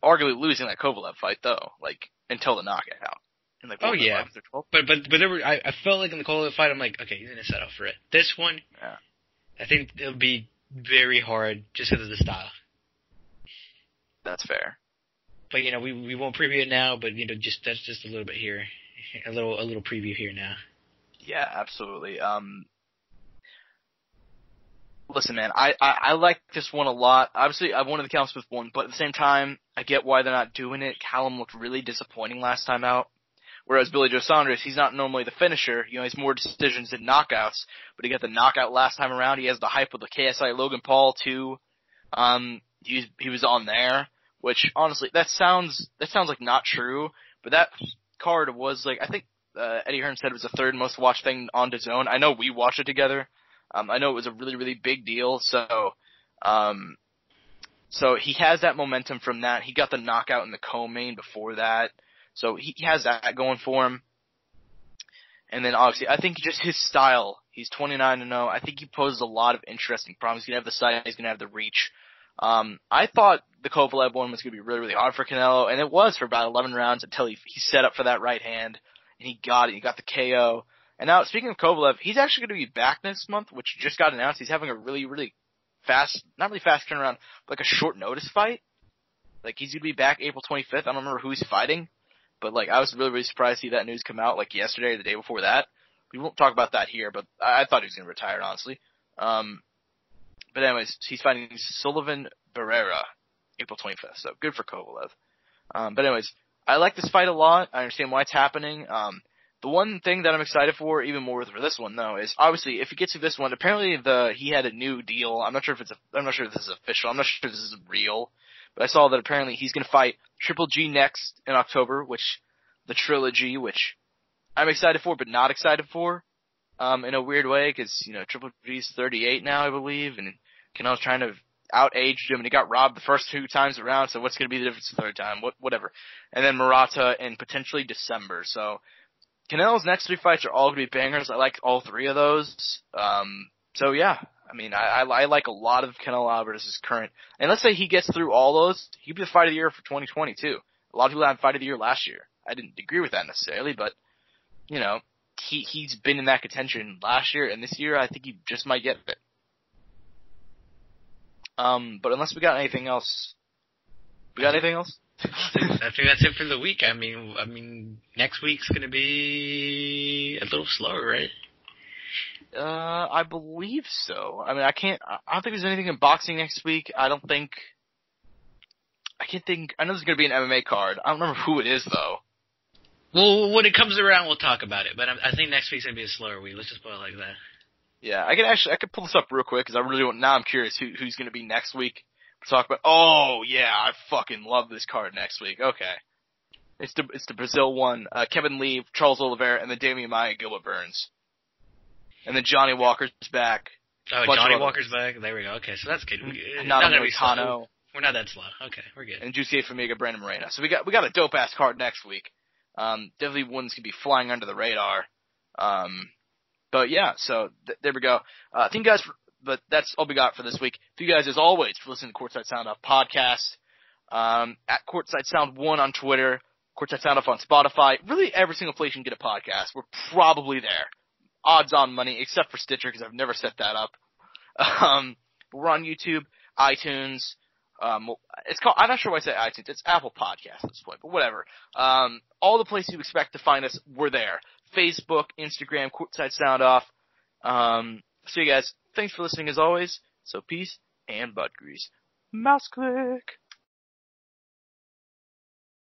Speaker 2: arguably losing that Kovalev fight though, like, until the knockout.
Speaker 3: Oh yeah. But there were, I felt like in the Kovalev fight, I'm like, okay, he's going to set up for it. This one, yeah. I think it'll be very hard just because of the style.
Speaker 2: That's fair.
Speaker 3: But we won't preview it now, but that's just a little bit here. A little preview here now.
Speaker 2: Yeah, absolutely. Listen, man, I like this one a lot. Obviously, I wanted the Callum Smith one, but at the same time, I get why they're not doing it. Callum looked really disappointing last time out. Whereas Billy Joe Saunders, he's not normally the finisher. You know, he's more decisions than knockouts. But he got the knockout last time around. He has the hype with the KSI Logan Paul too. He was on there, which honestly, that sounds like not true. But that card was like, I think Eddie Hearn said it was the third most watched thing on DAZN. I know we watched it together. I know it was a really, really big deal. So he has that momentum from that. He got the knockout in the co-main before that. So he has that going for him. And then obviously, I think just his style. He's 29-0. I think he poses a lot of interesting problems. He's going to have the size. He's going to have the reach. I thought the Kovalev one was going to be really, really hard for Canelo, and it was for about 11 rounds until he set up for that right hand, and he got it. He got the KO. And now, speaking of Kovalev, he's actually going to be back next month, which just got announced. He's having a really, really fast, not really fast turnaround, but like a short notice fight. Like, he's going to be back April 25th. I don't remember who he's fighting. But, like, I was really, really surprised to see that news come out, like, yesterday or the day before that. We won't talk about that here, but I thought he was going to retire, honestly. But anyways, he's fighting Sullivan Barrera, April 25th, so good for Kovalev. But anyways, I like this fight a lot. I understand why it's happening. The one thing that I'm excited for, even more for this one, though, is obviously, if he gets to this one, apparently he had a new deal. I'm not sure if this is official. I'm not sure if this is real. But I saw that apparently he's going to fight Triple G next in October, the trilogy, which I'm excited for, but not excited for, in a weird way, because, you know, Triple G's 38 now, I believe, and Canelo's trying to out-age him, and he got robbed the first 2 times around, so what's going to be the difference the third time? Whatever. And then Murata in potentially December, so Canelo's next 3 fights are all going to be bangers. I like all 3 of those. So yeah. I mean, I like a lot of Canelo Alvarez's current, and let's say he gets through all those, he'd be the fight of the year for 2020 too. A lot of people had fight of the year last year. I didn't agree with that necessarily, but, you know, he's been in that contention last year, and this year I think he just might get it. But unless we got anything else, I think
Speaker 3: that's it for the week. I mean, next week's gonna be a little slower, right?
Speaker 2: I believe so. I mean, I don't think there's anything in boxing next week. I know there's gonna be an MMA card. I don't remember who it is, though.
Speaker 3: Well, when it comes around, we'll talk about it. But I think next week's gonna be a slower week. Let's just put it like that.
Speaker 2: Yeah, I could pull this up real quick, because I really want, now I'm curious who's gonna be next week. Talk about, oh yeah, I fucking love this card next week. Okay. It's the Brazil one, Kevin Lee, Charles Oliveira, and then Damian Maia and Gilbert Burns. And then Johnny Walker's back.
Speaker 3: Oh, Johnny Walker's back. There we go. Okay, so that's good.
Speaker 2: Not gonna be slow.
Speaker 3: We're not that slow. Okay, we're good.
Speaker 2: And Juicy Formiga, Brandon Moreno. So we got a dope ass card next week. Definitely ones could be flying under the radar. But yeah, so there we go. Thank you guys but that's all we got for this week. Thank you guys as always for listening to Courtside Soundoff podcast. At Courtside Sound 1 on Twitter, Courtside Soundoff on Spotify. Really every single place you can get a podcast. We're probably there. Odds on money, except for Stitcher, because I've never set that up. But we're on YouTube, iTunes. It's called, I'm not sure why I say iTunes. It's Apple Podcasts at this point, but whatever. All the places you expect to find us, we're there. Facebook, Instagram, Courtside Soundoff. So you guys, thanks for listening as always. So peace and butt grease. Mouse click.